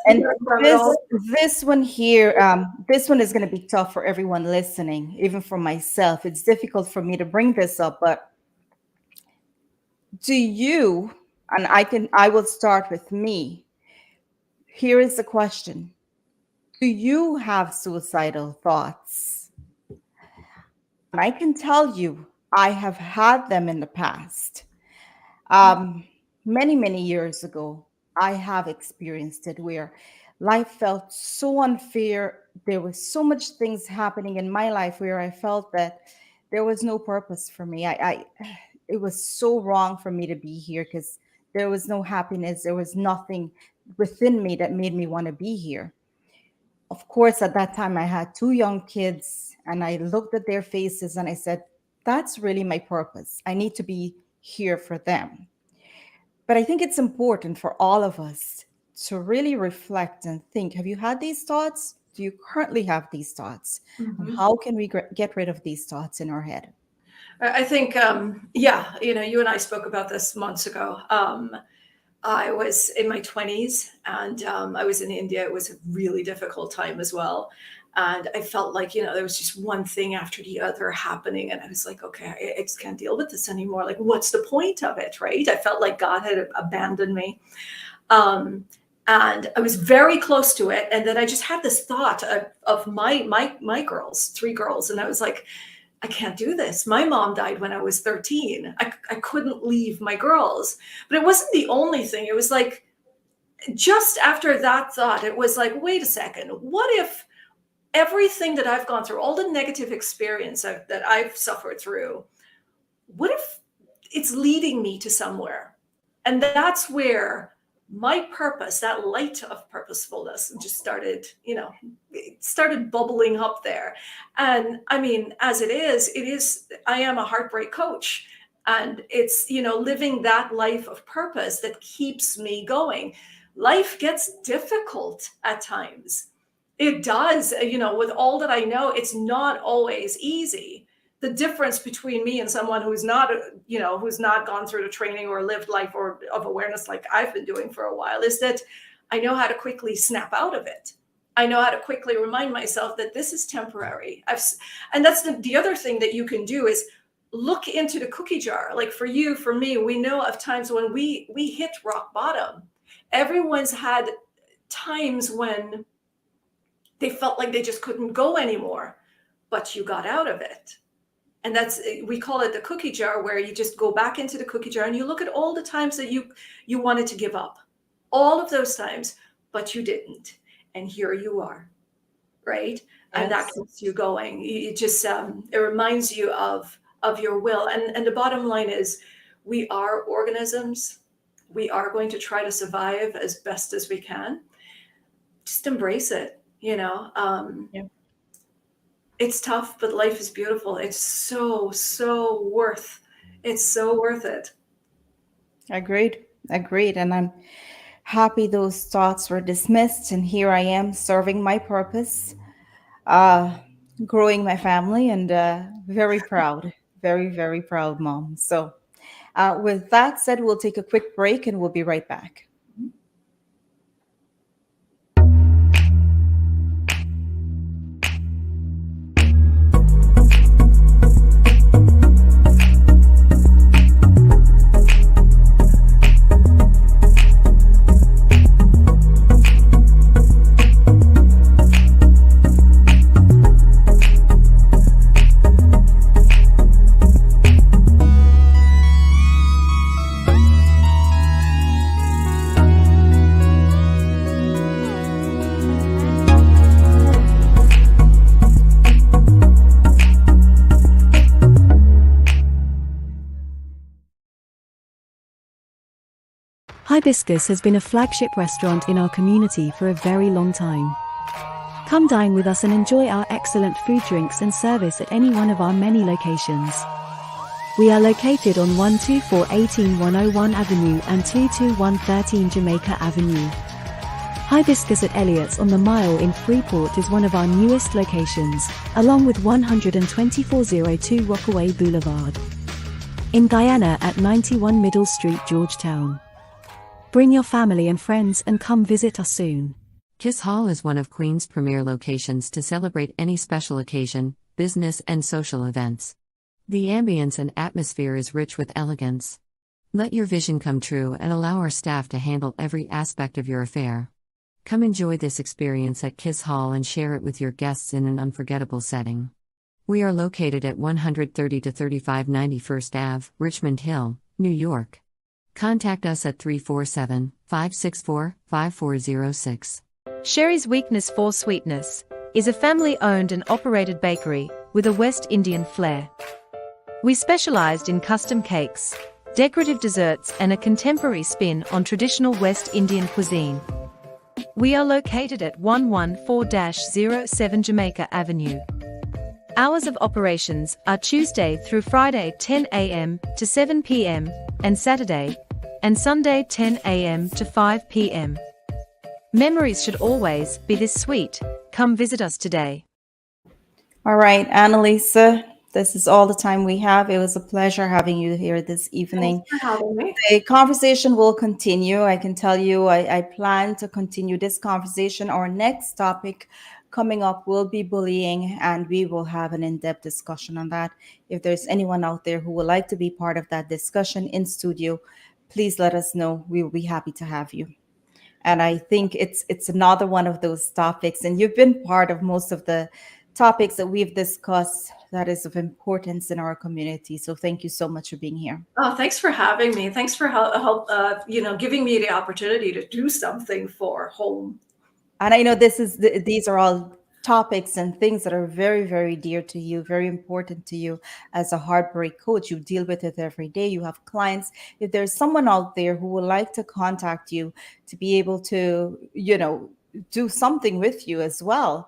And this one here, this one is going to be tough for everyone listening, even for myself. It's difficult for me to bring this up, but do you, and I will start with me. Here is the question. Do you have suicidal thoughts? And I can tell you, I have had them in the past. Many, many years ago, I have experienced it where life felt so unfair. There was so much things happening in my life where I felt that there was no purpose for me. It was so wrong for me to be here because there was no happiness. There was nothing within me that made me want to be here. Of course, at that time, I had two young kids, and I looked at their faces and I said, that's really my purpose. I need to be here for them. But I think it's important for all of us to really reflect and think, have you had these thoughts? Do you currently have these thoughts? And how can we get rid of these thoughts in our head? I think, yeah, you and I spoke about this months ago. I was in my 20s, and I was in India. It was a really difficult time as well. And I felt like, there was just one thing after the other happening. And I was like, okay, I just can't deal with this anymore. Like, what's the point of it, right? I felt like God had abandoned me. And I was very close to it. And then I just had this thought of my girls, 3 girls. And I was like, I can't do this. My mom died when I was 13. I couldn't leave my girls. But it wasn't the only thing. It was like, just after that thought, it was like, wait a second. What if everything that I've gone through, all the negative experience that I've suffered through, what if it's leading me to somewhere? And that's where my purpose, that light of purposefulness, just started, it started bubbling up there. And I mean, as it is, I am a heartbreak coach. And it's, living that life of purpose that keeps me going. Life gets difficult at times. It does, with all that I know, it's not always easy. The difference between me and someone who's not gone through the training or lived life or of awareness like I've been doing for a while is that I know how to quickly snap out of it. I know how to quickly remind myself that this is temporary. And that's the other thing that you can do is look into the cookie jar. Like for you, for me, we know of times when we hit rock bottom. Everyone's had times when they felt like they just couldn't go anymore, but you got out of it. And that's, we call it the cookie jar, where you just go back into the cookie jar and you look at all the times that you wanted to give up, all of those times, but you didn't. And here you are, right? Yes. And that keeps you going. It just, it reminds you of your will. And the bottom line is, we are organisms. We are going to try to survive as best as we can. Just embrace it, you know? Yeah. It's tough, but life is beautiful. It's so worth it. Agreed. And I'm happy those thoughts were dismissed. And here I am serving my purpose, growing my family, and very proud, very, very proud mom. So with that said, we'll take a quick break and we'll be right back. Hibiscus has been a flagship restaurant in our community for a very long time. Come dine with us and enjoy our excellent food, drinks and service at any one of our many locations. We are located on 12418 101 Avenue and 22113 Jamaica Avenue. Hibiscus at Elliott's on the Mile in Freeport is one of our newest locations, along with 12402 Rockaway Boulevard. In Guyana at 91 Middle Street, Georgetown. Bring your family and friends and come visit us soon. Kiss Hall is one of Queen's premier locations to celebrate any special occasion, business and social events. The ambience and atmosphere is rich with elegance. Let your vision come true and allow our staff to handle every aspect of your affair. Come enjoy this experience at Kiss Hall and share it with your guests in an unforgettable setting. We are located at 130 to 35 91st Ave, Richmond Hill, New York. Contact us at 347-564-5406. Sherry's Weakness for Sweetness is a family-owned and operated bakery with a West Indian flair. We specialized in custom cakes, decorative desserts and a contemporary spin on traditional West Indian cuisine. We are located at 114-07 Jamaica Avenue. Hours of operations are Tuesday through Friday 10 a.m. to 7 p.m. and Saturday and Sunday 10 a.m. to 5 p.m. Memories should always be this sweet. Come visit us today. All right, Annalisa, this is all the time we have. It was a pleasure having you here this evening. Thanks for having me. The conversation will continue. I can tell you I plan to continue this conversation. Our next topic coming up will be bullying, and we will have an in-depth discussion on that. If there's anyone out there who would like to be part of that discussion in studio, please let us know. We will be happy to have you. And I think it's another one of those topics, and you've been part of most of the topics that we've discussed that is of importance in our community. So thank you so much for being here. Oh, thanks for having me. Thanks for giving me the opportunity to do something for home. And I know these are all topics and things that are very, very dear to you, very important to you as a heartbreak coach. You deal with it every day. You have clients. If there's someone out there who would like to contact you to be able to, do something with you as well,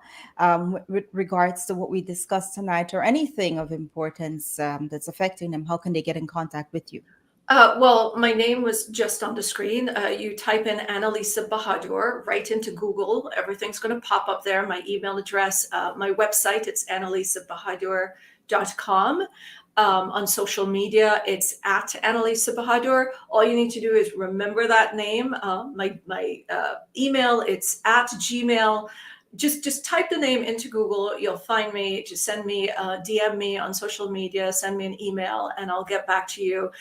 with regards to what we discussed tonight or anything of importance that's affecting them, how can they get in contact with you? Well, my name was just on the screen. You type in Annalisa Bahadur right into Google. Everything's going to pop up there. My email address, my website, it's annalisabahadur.com. On social media, it's at Annalisa Bahadur. All you need to do is remember that name. My email, it's at gmail.com. just type the name into Google. You'll find me. Just send me, DM me on social media, send me an email, and I'll get back to you.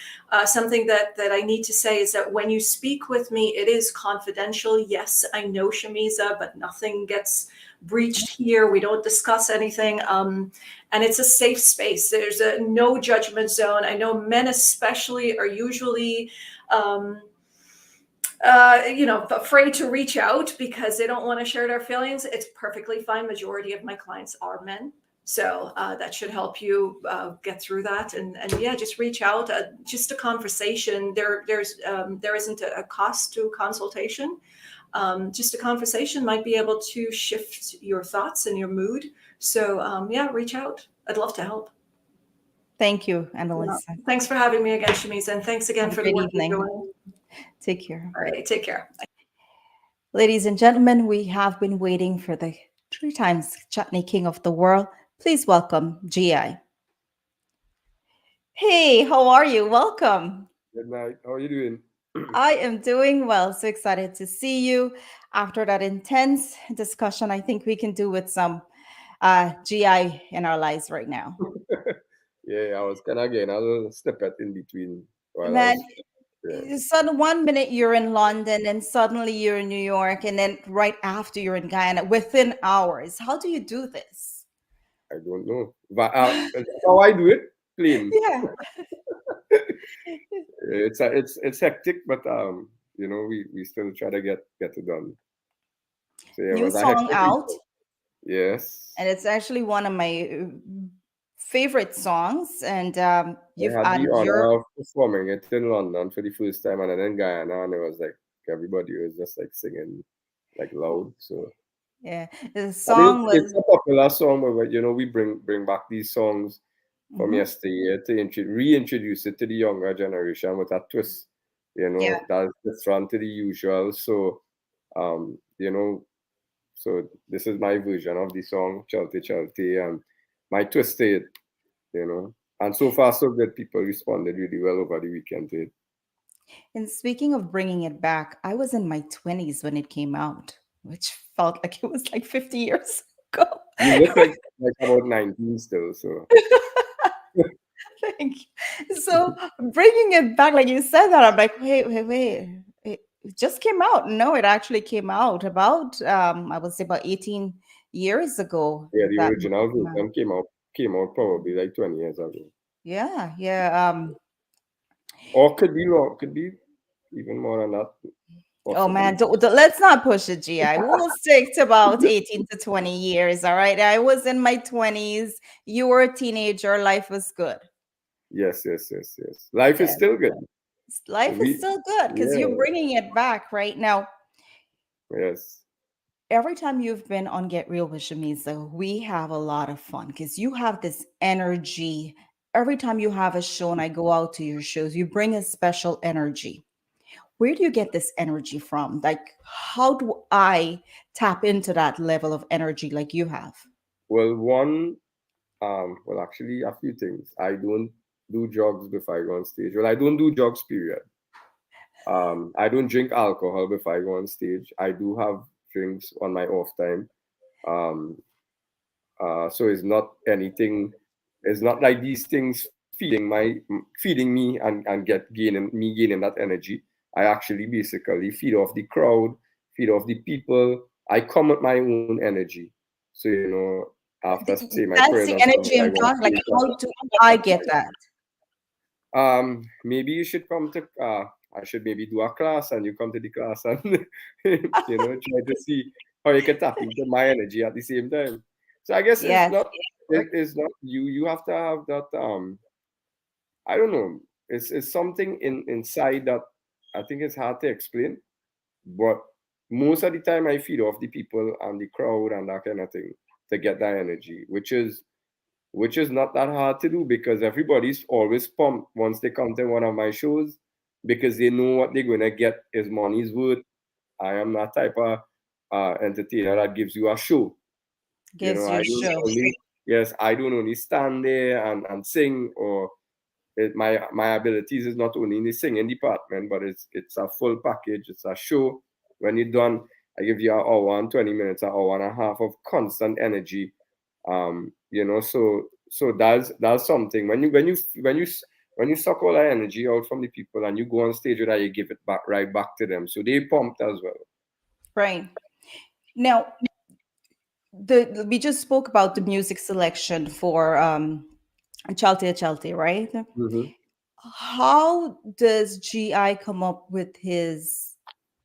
Something that I need to say is that when you speak with me, it is confidential. Yes, I know Shameeza, but nothing gets breached here. We don't discuss anything. And it's a safe space. There's no judgment zone. I know men especially are usually afraid to reach out because they don't want to share their feelings. It's perfectly fine. Majority of my clients are men. So that should help you get through that. And yeah, just reach out. Just a conversation. There isn't a cost to consultation. Just a conversation might be able to shift your thoughts and your mood. So yeah, reach out. I'd love to help. Thank you, Annalisa. Thanks for having me again, Shameeza. And thanks again for the Great work you're evening. doing. Take care. All right, take care. Ladies and gentlemen, we have been waiting for the 3 times Chutney King of the world. Please welcome GI. Hey, how are you? Welcome. Good night. How are you doing? I am doing well. So excited to see you. After that intense discussion, I think we can do with some GI in our lives right now. Yeah, I was kind of getting a little snippet in between while Man, I was. sudden 1 minute you're in London and suddenly you're in New York, and then right after you're in Guyana within hours. How do you do this? I don't know, but that's how I do it. Plain. Yeah. It's hectic, but we still try to get it done. So yeah, it New was a song hectic out, weekend. Yes. and it's actually one of my favorite songs. And you've I had the added your honor of performing it in London for the first time, and then in Guyana, and it was like everybody was just like singing like loud. So yeah. The I mean, song it's was a popular song, but we bring back these songs from mhm. yesteryear to reintroduce it to the younger generation with a twist, Yeah. that's different to the usual. So, um, you know, so this is my version of the song, Chalte Chalte, and my twist to it, And so far, so good. People responded really well over the weekend to it. And speaking of bringing it back, I was in my 20s when it came out, which felt like it was like 50 years ago. You look like about 19 still, so. Thank you. So bringing it back, like you said that, I'm like, wait. It just came out. No, it actually came out about, I would say about 18 years ago. Yeah, the That original came out. version came out probably like 20 years ago. Yeah. Or could be even more than that, Oh man, possibly. let's not push it, GI. We'll stick to about 18 to 20 years. All right. I was in my 20s. You were a teenager. Life was good. Yes. Life is Yeah. still good. Life is still good because you're Yeah, bringing it back right now. yes. Every time you've been on Get Real with Shameeza, we have a lot of fun because you have this energy. Every time you have a show and I go out to your shows, you bring a special energy. Where do you get this energy from? Like, how do I tap into that level of energy like you have? Well, actually, a few things. I don't do drugs before I go on stage. Well, I don't do drugs, period. I don't drink alcohol before I go on stage. I do have drinks on my off time. Um, so it's not anything. It's not like these things feeding me and gaining that energy. I actually basically feed off the crowd, feed off the people. I come with my own energy. So after say my That's prayers the and stuff, energy I I'm go on talking. Like, stage. how do I get that? Maybe you should come to I should maybe do a class and you come to the class and try to see how you can tap into my energy at the same time. So I guess it's Yes. not it's not you have to have that I don't know. It's something inside that I think it's hard to explain. But most of the time I feed off the people and the crowd and that kind of thing to get that energy, which is not that hard to do because everybody's always pumped once they come to one of my shows because they know what they're going to get is money's worth. I am that type of entertainer that gives you a show. Gives you I a don't show. only, yes, I don't only stand there and sing or my abilities is not only in the singing department, but it's a full package. It's a show. When you're done, I give you an hour and 20 minutes, an hour and a half of constant energy. So that's something. When you suck all that energy out from the people and you go on stage with that, you give it back right back to them. So they pumped as well. Right. Now, we just spoke about the music selection for Chalte, right? Mm-hmm. How does GI come up with his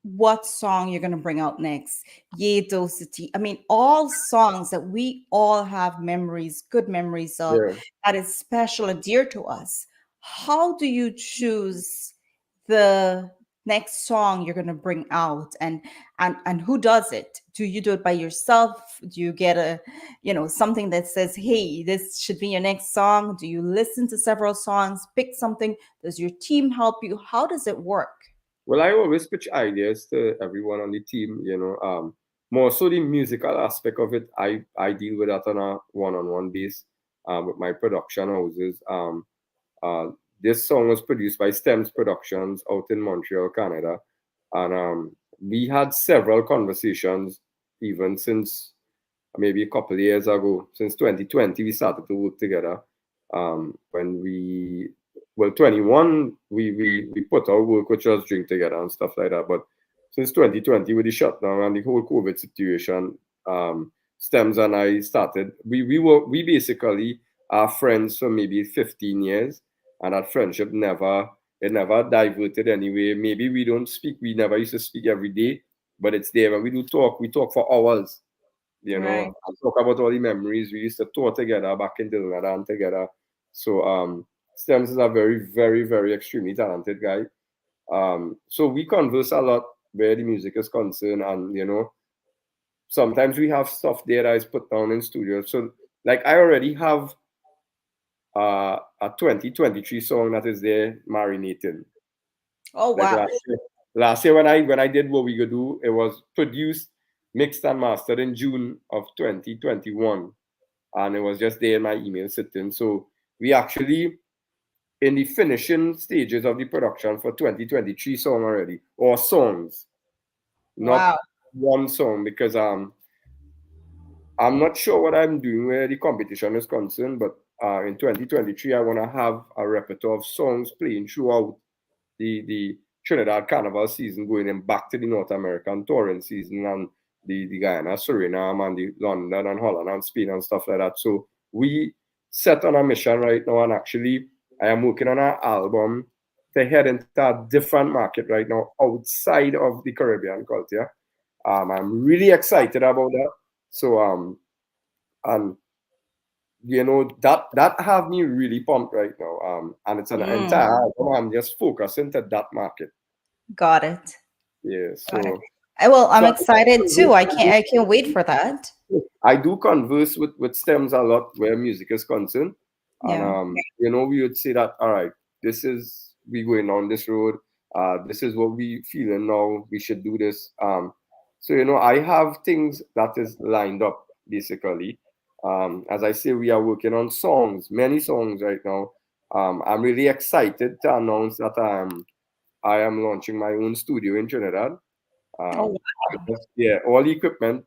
what song you're going to bring out next? Ye Dosity. I mean, all songs that we all have memories, good memories of, Yeah. that is special and dear to us. How do you choose the next song you're going to bring out, and who does it? Do you do it by yourself? Do you get something that says, hey, this should be your next song? Do you listen to several songs, pick something? Does your team help you? How does it work? Well, I always pitch ideas to everyone on the team, more so the musical aspect of it. I deal with that on a one-on-one base with my production houses. Uh, this song was produced by Stems Productions out in Montreal, Canada. And we had several conversations even since maybe a couple of years ago. Since 2020, we started to work together. When we, well, 21, we put our work, which was drink together and stuff like that. But since 2020, with the shutdown and the whole COVID situation, Stems and I started. We basically are friends for maybe 15 years, and that friendship never diverted anyway. Maybe we don't speak. We never used to speak every day, but it's there. When we do talk, we talk for hours, Right. and talk about all the memories. We used to tour together back in Dilnadan together. So Stems is a very, very, very extremely talented guy. So we converse a lot where the music is concerned, and sometimes we have stuff there that is put down in studio. So like I already have a 2023 song that is there marinating. Oh, Like wow. last year when I did What We Could Do, it was produced, mixed and mastered in June of 2021, and it was just there in my email sitting. So we actually in the finishing stages of the production for 2023 song already, or songs, not Wow. one song, because I'm not sure what I'm doing where the competition is concerned, but in 2023 I want to have a repertoire of songs playing throughout the Trinidad Carnival season, going in back to the North American touring season, and the Guyana, Suriname, and the London and Holland and Spain and stuff like that. So we set on a mission right now, and actually I am working on an album to head into a different market right now outside of the Caribbean culture. I'm really excited about that. So and that have me really pumped right now. And it's an entire album. I'm just focusing to that market. Got it. Yeah. Got it. So Well, I'm so excited too. I can't wait for that. I do converse with Stems a lot where music is concerned. And Yeah. we would say that, all right, this is we going on this road. This is what we feeling now. We should do this. So I have things that is lined up basically. As I say, we are working on songs, many songs right now. I'm really excited to announce that I am launching my own studio in Trinidad. Oh, Yeah, all the equipment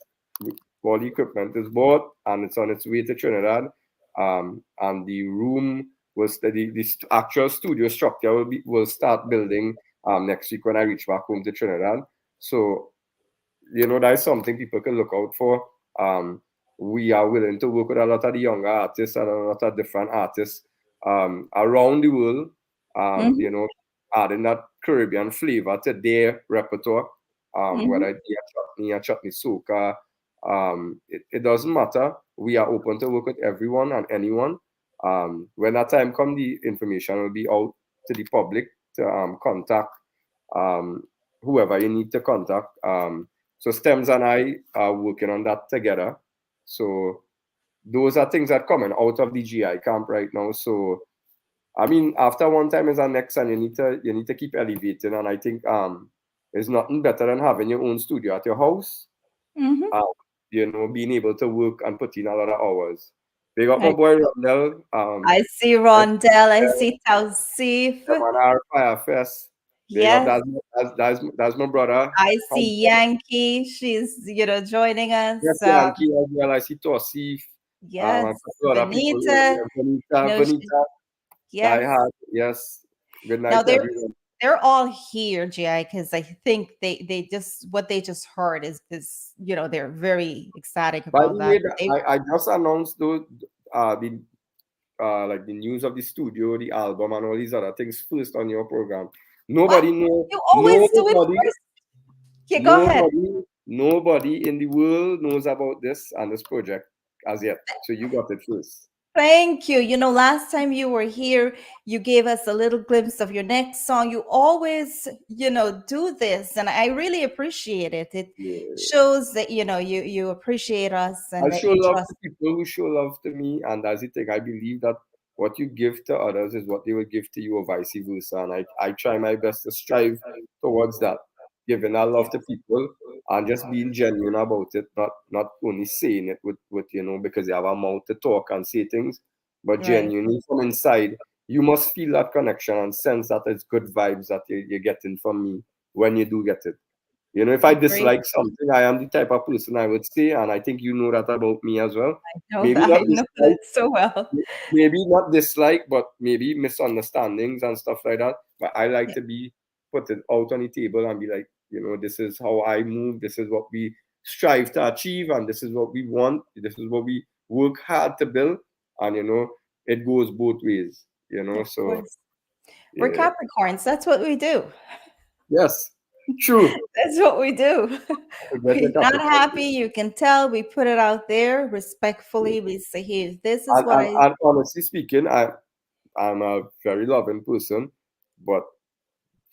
is bought and it's on its way to Trinidad. And the room was the actual studio structure will start building next week when I reach back home to Trinidad. So that's something people can look out for. We are willing to work with a lot of the younger artists and a lot of different artists around the world. wow. Adding that Caribbean flavor to their repertoire, Hmm. whether it be a chutney, soca, it doesn't matter. We are open to work with everyone and anyone. When that time comes, the information will be out to the public to contact um, whoever you need to contact. So Stems and I are working on that together. So those are things that coming out of the GI camp right now. So I mean, after one time is our next, and you need to keep elevating. And I think there's nothing better than having your own studio at your house. Hmm. Um, being able to work and put in a lot of hours. Big up my I, boy Rondell. I see I Rondell. I see Tausif. them on our Fire Fest. Big up. Yes, That's my brother. I see Yankee. She's, joining Yes, us. Yankee as well. I see Tosi. A Yes, couple other people. Benita. She, Vanita, Die yes. Hard. Yes. Good Now night, everyone. they're all here, GI, because I think they just what they just heard is they're very ecstatic By about the that. way, I just announced the like the news of the studio, the album, and all these other things first on your program. What? Nobody know. You always do it Nobody. first. Yeah, go ahead. Nobody in the world knows about this and this project as yet. So you got it first. Thank you. Last time you were here, you gave us a little glimpse of your next song. You always, do this, and I really appreciate it. It Yeah. shows that you appreciate us I and that show you love trust. to people who show love to me, and that's the thing. I believe that what you give to others is what they will give to you, or vice versa. And I try my best to strive towards that, giving that love to people and just being genuine about it, not only saying it with because you have a mouth to talk and say things, but Right. genuinely from inside, you must feel that connection and sense that it's good vibes that you're getting from me when you do get it. If I Agree. dislike something, I am the type of person I would say, and I think you know that about me as well. I know Maybe that. I not know that dislike, so well. maybe not dislike, but maybe misunderstandings and stuff like that. But I like Yeah, to be put it out on the table and be like, this is how I move. This is what we strive to achieve, and this is what we want. This is what we work hard to build, and it goes both ways. of So course. We're yeah, Capricorns. That's what we do. yes, true. That's what we do. Forget the We're not Capricorn. happy. You can tell. We put it out there respectfully. We say, "Hey, this is And, what and, I." and honestly speaking, I'm a very loving person, but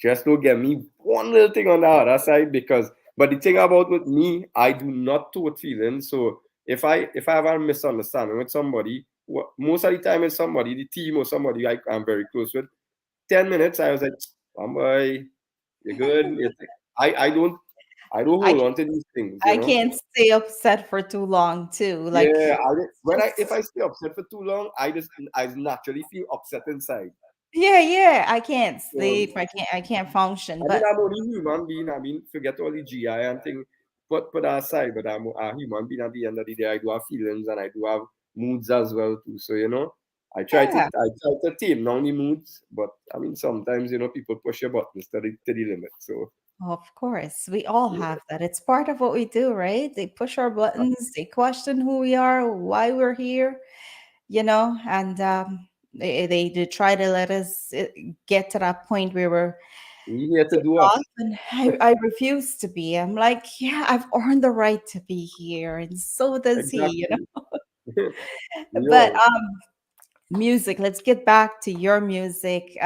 just don't get me one little thing on the other side but the thing about with me, I do not tote feelings. So if I have a misunderstanding with somebody, most of the time it's somebody, the team or somebody I'm very close with. 10 minutes, I was like, boy, you're good. I don't I hold on to these I things. can't stay upset for too long too. Like, Yeah, if just I stay upset for too long, I naturally feel upset inside. yeah. I can't So sleep. I can't function. I mean, But I'm only human being. I mean, forget all the GI and thing, put that aside. But I'm a human being at the end of the day. I do have feelings and I do have moods as well too. So yeah, I try to tame down the moods. But I mean, sometimes people push your buttons to the limit. So of course, we all yeah, have that. It's part of what we do, right? They push our buttons. They question who we are, why we're here. And they try to let us get to that point where we're we here to ticked do off, us. and I refuse to be. I'm like, yeah, I've earned the right to be here, and so does he. Exactly. We But all. music. Let's get back to your music.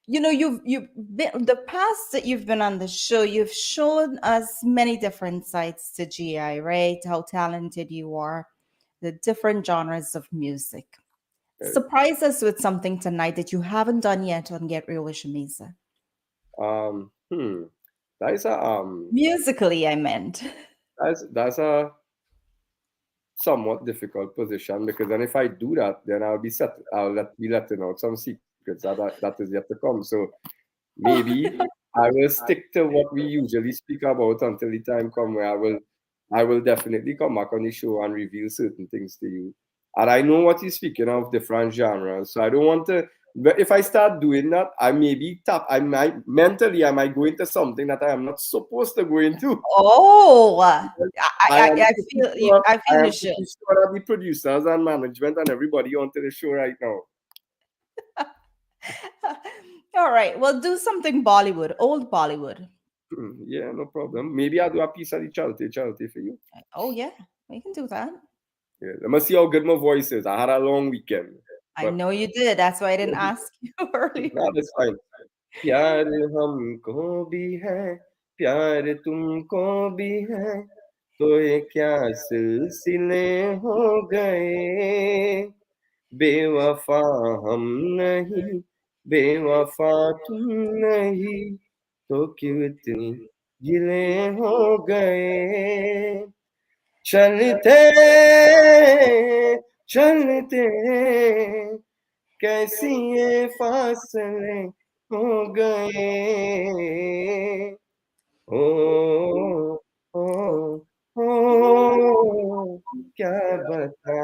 You've been the past that you've been on the show. You've shown us many different sides to GI, right? How talented you are, the different genres of music. Surprise us with something tonight that you haven't done yet on Get Real with Shameeza. Um. Hmm. That is a Musically, I meant. that's a somewhat difficult position because then if I do that, then be letting out some secrets that is yet to come. So maybe I will stick to what we usually speak about until the time come where I will definitely come back on the show and reveal certain things to you. And I know what you're speaking of, different genres. So I don't want to. But if I start doing that, I may be tap. I might go into something that I am not supposed to go into. Oh, I, I I, am I pretty feel you. sure I I feel am you should. pretty sure that the producers and management and everybody onto the show right now. All right. Well, do something Bollywood, old Bollywood. Yeah, no problem. Maybe I'll do a piece of the charity for you. Oh yeah, we can do that. Yeah, let me see how good my voice is. I had a long weekend, I but know you did. That's why I didn't ask you earlier. that's fine. प्यार हमको भी है प्यार तुमको भी है तो ये क्या सिलसिले हो गए बेवफा हम नहीं बेवफा तुम नहीं तो क्यों इतनी गिले हो गए चलते चलते कैसी ये फासले हो गए ओ ओ ओ क्या बता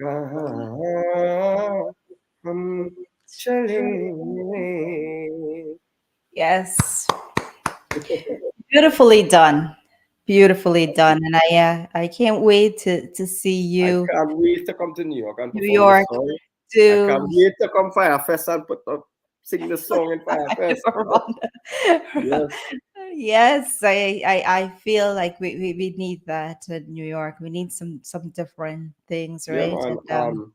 कहाँ हम चले Yes, beautifully done. Beautifully done. And I can't wait to see I you can't wait to come to New York and New perform the York song. I can't to wait to come Firefest and put up, sing the song in Firefest. Rhonda. Yes, Yes, I feel like we need that in New York. We need some different things, yeah, right? man. And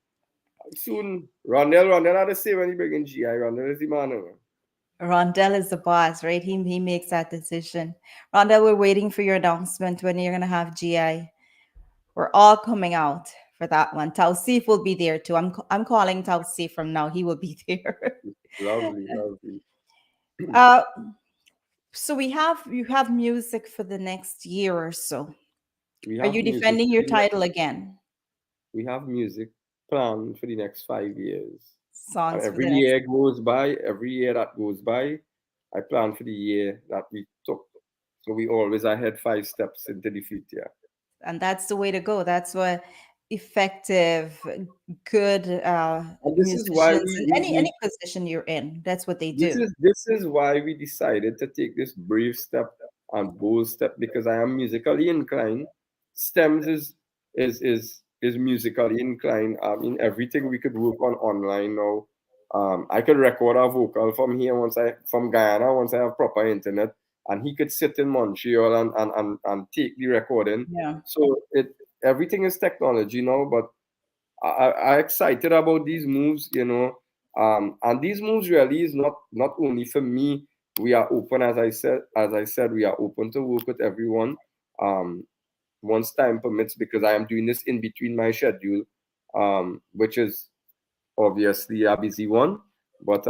Soon, Rondell had to say when he bring in GI. Rondell is the man. Rondell is the boss, right? He makes that decision. Rondell, we're waiting for your announcement when you're gonna have GI. We're all coming out for that one. Tausif will be there too. I'm calling Tausif from now. He will be there. Lovely, lovely. uh, so you have music for the next year or so. We Are have you music. defending your title again? We have music planned for the next 5 years. And Songs for every the next, year goes by, every year that goes by, I plan for the year that we took. So we always ahead 5 steps into the future. and that's the way to go. That's what effective, good And this is why musicians in any position you're in. That's what they do. this is why we decided to take this brave step and bold step because I am musically inclined. Stems is musically inclined. I mean everything we could work on online now. I could record a vocal from here once I from Guyana once I have proper internet, and he could sit in Montreal and take the recording. Yeah. So it everything is technology now, but I excited about these moves, and these moves really is not only for me. We are open, as I said, we are open to work with everyone, um, once time permits, because I am doing this in between my schedule, which is obviously a busy one, but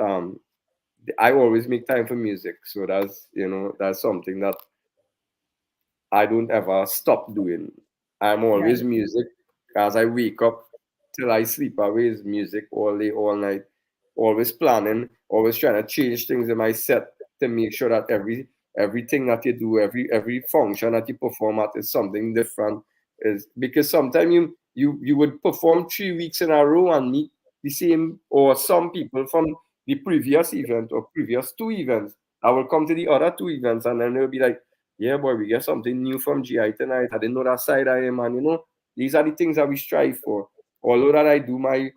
I always make time for music, so that's something that I don't ever stop doing. I'm always Right. music. As I wake up till I sleep, always music all day, all night. Always planning, always trying to change things in my set to make sure that everything that you do, every function that you perform at is something different. Is because sometimes you would perform 3 weeks in a row and meet the same or some people from the previous event or previous two events. I will come to the other two events and then they'll be like, yeah, boy, we get something new from GI tonight. I didn't know that side I am, and these are the things that we strive for. Although that I do my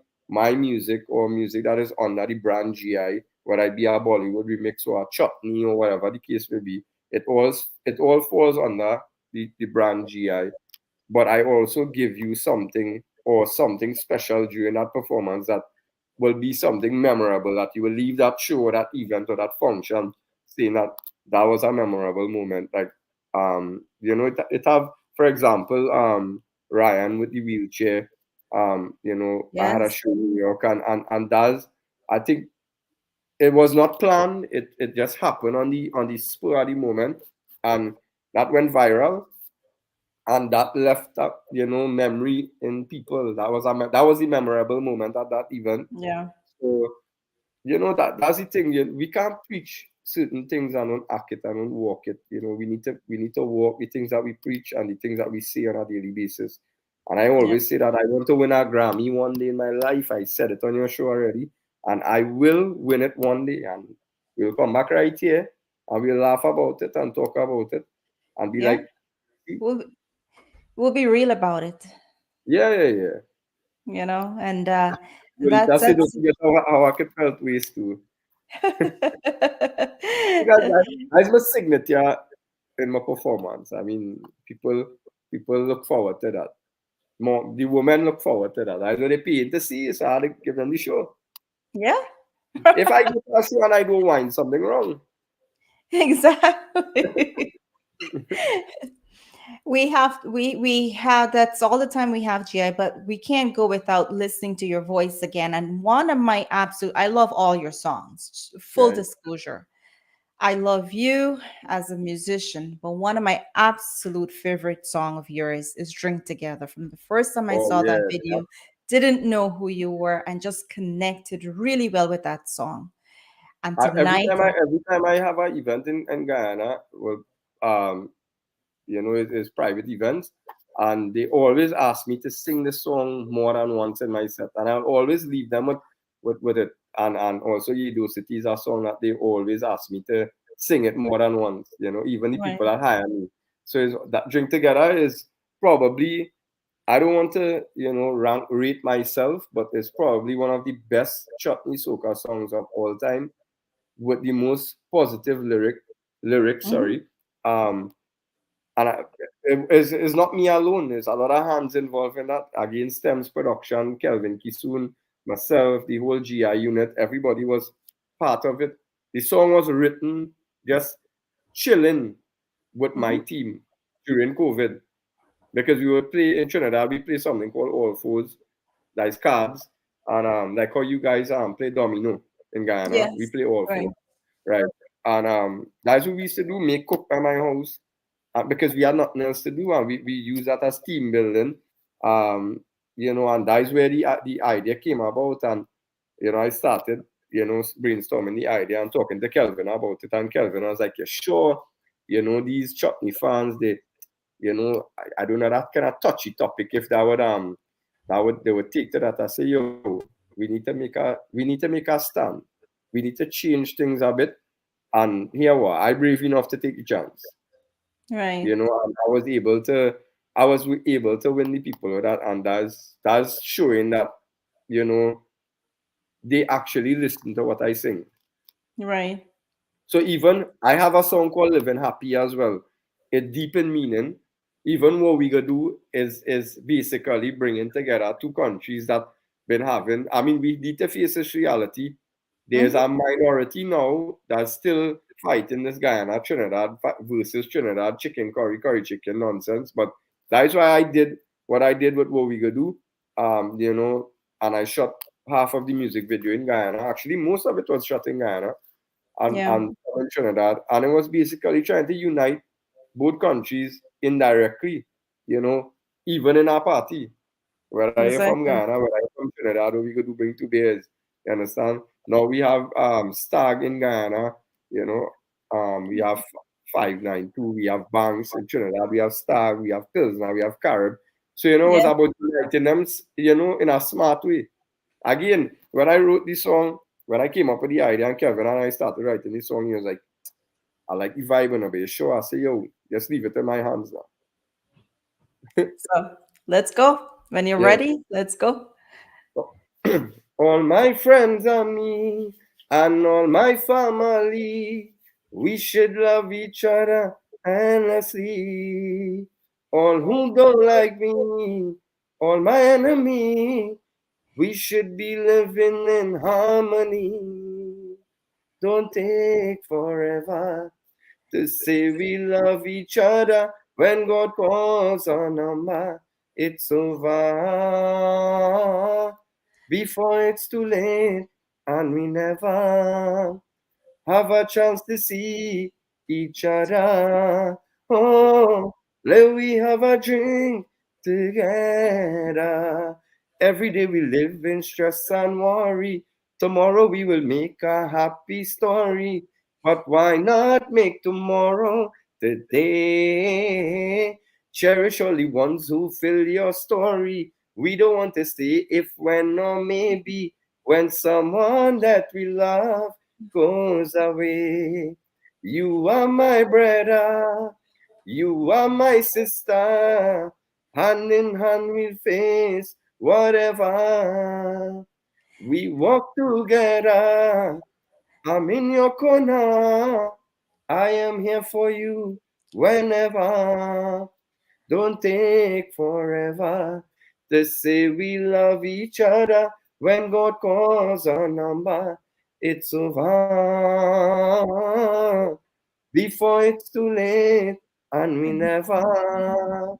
music or music that is under the brand GI, whether it be a Bollywood remix or a Chutney or whatever the case may be, it all falls under the brand GI. But I also give you something or something special during that performance that will be something memorable that you will leave that show or that event or that function saying that that was a memorable moment. Like it have, for example, Ryan with the wheelchair. I had a Yes. show in New York and that's I think it was not planned. It just happened on the spur of the moment, and that went viral, and that left up memory in people. That was the memorable moment at that event. Yeah. So that's the thing. We can't preach certain things and don't act it and don't walk it. We need to walk the things that we preach and the things that we say on a daily basis. And I Yeah. always say that I want to win a Grammy one day in my life. I said it on your show already, and I will win it one day. And we'll come back right here and we'll laugh about it and talk about it and be Yeah. like, "See, We'll we'll be real about it, yeah, yeah, yeah." and Bonita said, don't that's forget how I could felt ways too. Because that's my signature in my performance. I mean, people look forward to that. More the women look forward to that. I know they pay to see, so I had to give them the show. yeah. If I go to a show and I don't whine, something wrong. Exactly. We have that's all the time we have, GI, but we can't go without listening to your voice again. And one of my absolute, I love all your songs, full Right. disclosure. I love you as a musician, but one of my absolute favorite song of yours is Drink Together. From the first time I Oh saw that yeah. video, didn't know who you were and just connected really well with that song. And Every tonight, time I have an event in Guyana, well, um, it's private events, and they always ask me to sing the song more than once in my set, and I'll always leave them with it. And also, those cities are song that they always ask me to sing it more than once. Even the right. people that hire me. So that drink together is probably, I don't want to rate myself, but it's probably one of the best Chutney Soca songs of all time with the most positive lyrics. Mhm. Sorry. And it's not me alone. There's a lot of hands involved in that. Again, Stems production, Kelvin Kisoon, myself, the whole GI unit, everybody was part of it. The song was written just chilling with my Mhm. team during COVID, because we would play in Trinidad. We play something called All Fours, that's cards, and like how you guys play domino in Guyana. We Yes. play All Right. Fours, right? And that's what we used to do, make cook by my house, because we had nothing else to do, and we use that as team building. And that's where the idea came about. And I started brainstorming the idea and talking to Kelvin about it. And Kelvin was like, "Yeah, sure, these Chutney fans, I don't know, that kind of touchy topic, if they would take to that. I say, yo, we need to make a stand. We need to change things a bit. And here what I brave enough to take the chance. Right. And I was able to win the people with that. And that's showing that, you know, they actually listen to what I sing. Right. So even I have a song called Living Happy as well. It deep in meaning. Even what we gonna do is basically bringing together two countries that been having. I mean, we need to face this reality. There's Mhm. a minority now that's still fighting this Guyana Trinidad versus Trinidad chicken curry chicken nonsense. But that's why I did what I did with what we gonna do. And I shot half of the music video in Guyana. Actually, most of it was shot in Guyana and, Yeah. and southern Trinidad, and it was basically trying to unite both countries indirectly, you know, even in our party. Whether you're from Exactly. Ghana, whether you're from Trinidad, or we could do bring two beers. You understand? Now we have Stag in Guyana, we have 592, we have Banks in Trinidad, we have Stag, we have Pilsner, we have Carib. So it's Yeah. about uniting them, in a smart way. Again, when I wrote this song, when I came up with the idea, and Kevin and I started writing this song, he was like, "I like the vibe and a bit. Sure." I say, "Yo, just leave it in my hands now." So let's go. When you're Yeah. ready, let's go. All my friends and me, and all my family, we should love each other endlessly. All who don't like me, all my enemy, we should be living in harmony. Don't take forever to say we love each other. When God calls our number, it's over before it's too late, and we never have a chance to see each other. Oh, let we have a drink together. Every day we live in stress and worry. Tomorrow we will make a happy story. But why not make tomorrow today? Cherish all the ones who fill your story. We don't want to stay if, when, or maybe when someone that we love goes away. You are my brother, you are my sister. Hand in hand we'll face whatever. We walk together. I'm in your corner. I am here for you whenever. Don't take forever to say we love each other. When God calls our number, it's over before it's too late, and we never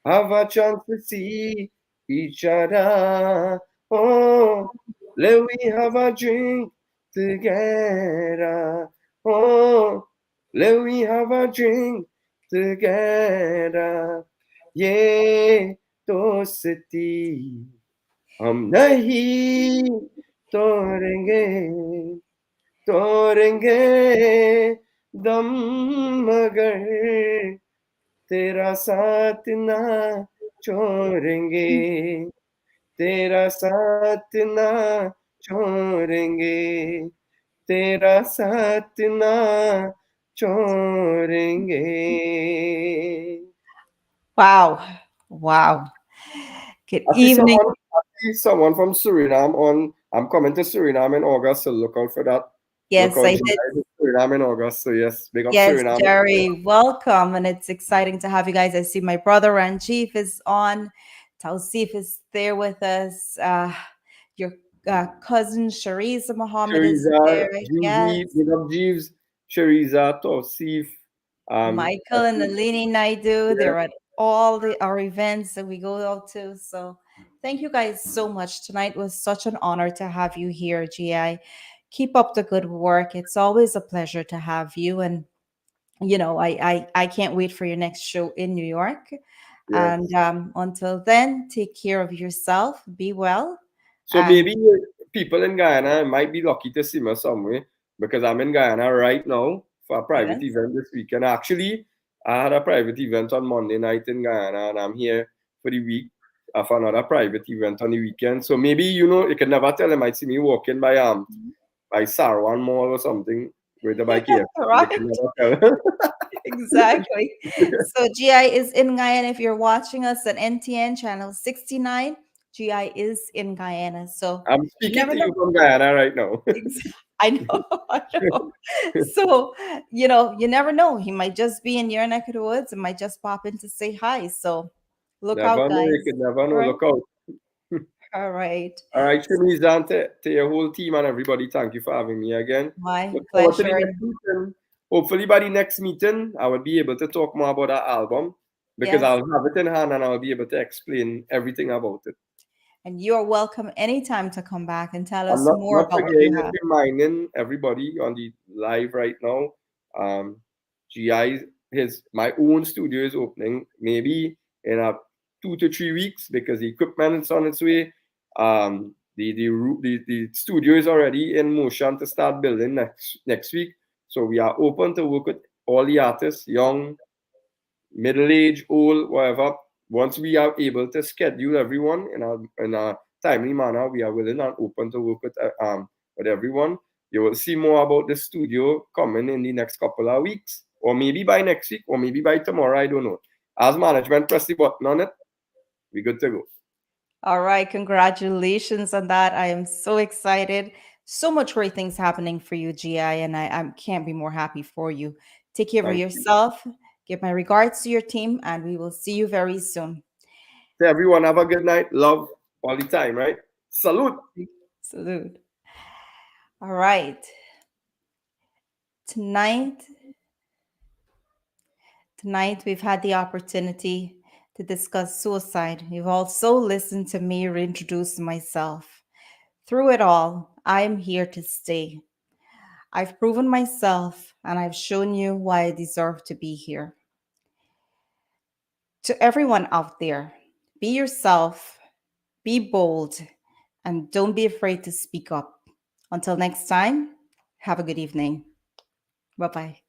have a chance to see each other. Oh, let we have a drink together. Oh, let we have a drink together. ये दोस्ती हम नहीं तोड़ेंगे तोड़ेंगे दम मगर तेरा साथ ना छोड़ेंगे तेरा साथ ना छोड़ेंगे तेरा साथ ना छोड़ेंगे. Wow. Wow. Good I see evening. someone from Suriname on. I'm coming to Suriname in August, so look out for that. Look Yes, out, I did. July to Suriname in August. So yes, big up Yes, Suriname. Jerry, welcome. And it's exciting to have you guys. I see my brother Ranjif is on. Tausif is there with us. Your cousin Shariza Muhammad is Shariza, there. Yes. Jeezy, big up Jeeves, Shariza, Tausif. I Michael and see, Nalini Naidu, yeah, they're at all our events that we go out to. So thank you guys so much. Tonight was such an honor to have you here, GI. Keep up the good work. It's always a pleasure to have you. And I can't wait for your next show in New York. And yes. until then, take care of yourself. Be well. So And maybe people in Guyana might be lucky to see me somewhere because I'm in Guyana right now for a private yes, event this weekend. Actually, I had a private event on Monday night in Guyana, and I'm here for the week for another private event on the weekend. So maybe you can never tell. They might see me walking by Sarwan Mall or something with the bike here. They right. can never tell. Exactly. So GI is in Guyana. If you're watching us at NTN channel 69, GI is in Guyana. So I'm you speaking never to know. you from Guyana right now. I know, I know. So, you never know. He might just be in your neck of the woods and might just pop in to say hi. So look out, Never know. You guys. can never All know. right. Look out. All right. All right, Shameeza, and to your whole team and everybody, thank you for having me again. My Look forward to the pleasure. next meeting. Hopefully, by the next meeting, I will be able to talk more about that album because Yes. I'll have it in hand and I'll be able to explain everything about it. And you're welcome anytime to come back and tell I'm us more not about what you forgetting and have. reminding everybody on the live right now. Um, GI his my own studio is opening maybe in a 2 to 3 weeks because the equipment is on its way. The studio is already in motion to start building next week. So we are open to work with all the artists, young, middle age, old, whatever. Once we are able to schedule everyone in a timely manner, we are willing and open to work with everyone. You will see more about the studio coming in the next couple of weeks, or maybe by next week, or maybe by tomorrow. I don't know. As management press the button on it, we good to go. All right. Congratulations on that. I am so excited. So much great things happening for you, GI, and I can't be more happy for you. Take care of Thank you. yourself. Give my regards to your team, and we will see you very soon. To everyone, have a good night. Love all the time, right? Salute. Salute. All right. Tonight, Tonight, we've had the opportunity to discuss suicide. You've also listened to me reintroduce myself. Through it all, I am here to stay. I've proven myself and I've shown you why I deserve to be here. To everyone out there, be yourself, be bold, and don't be afraid to speak up. Until next time, have a good evening. Bye bye.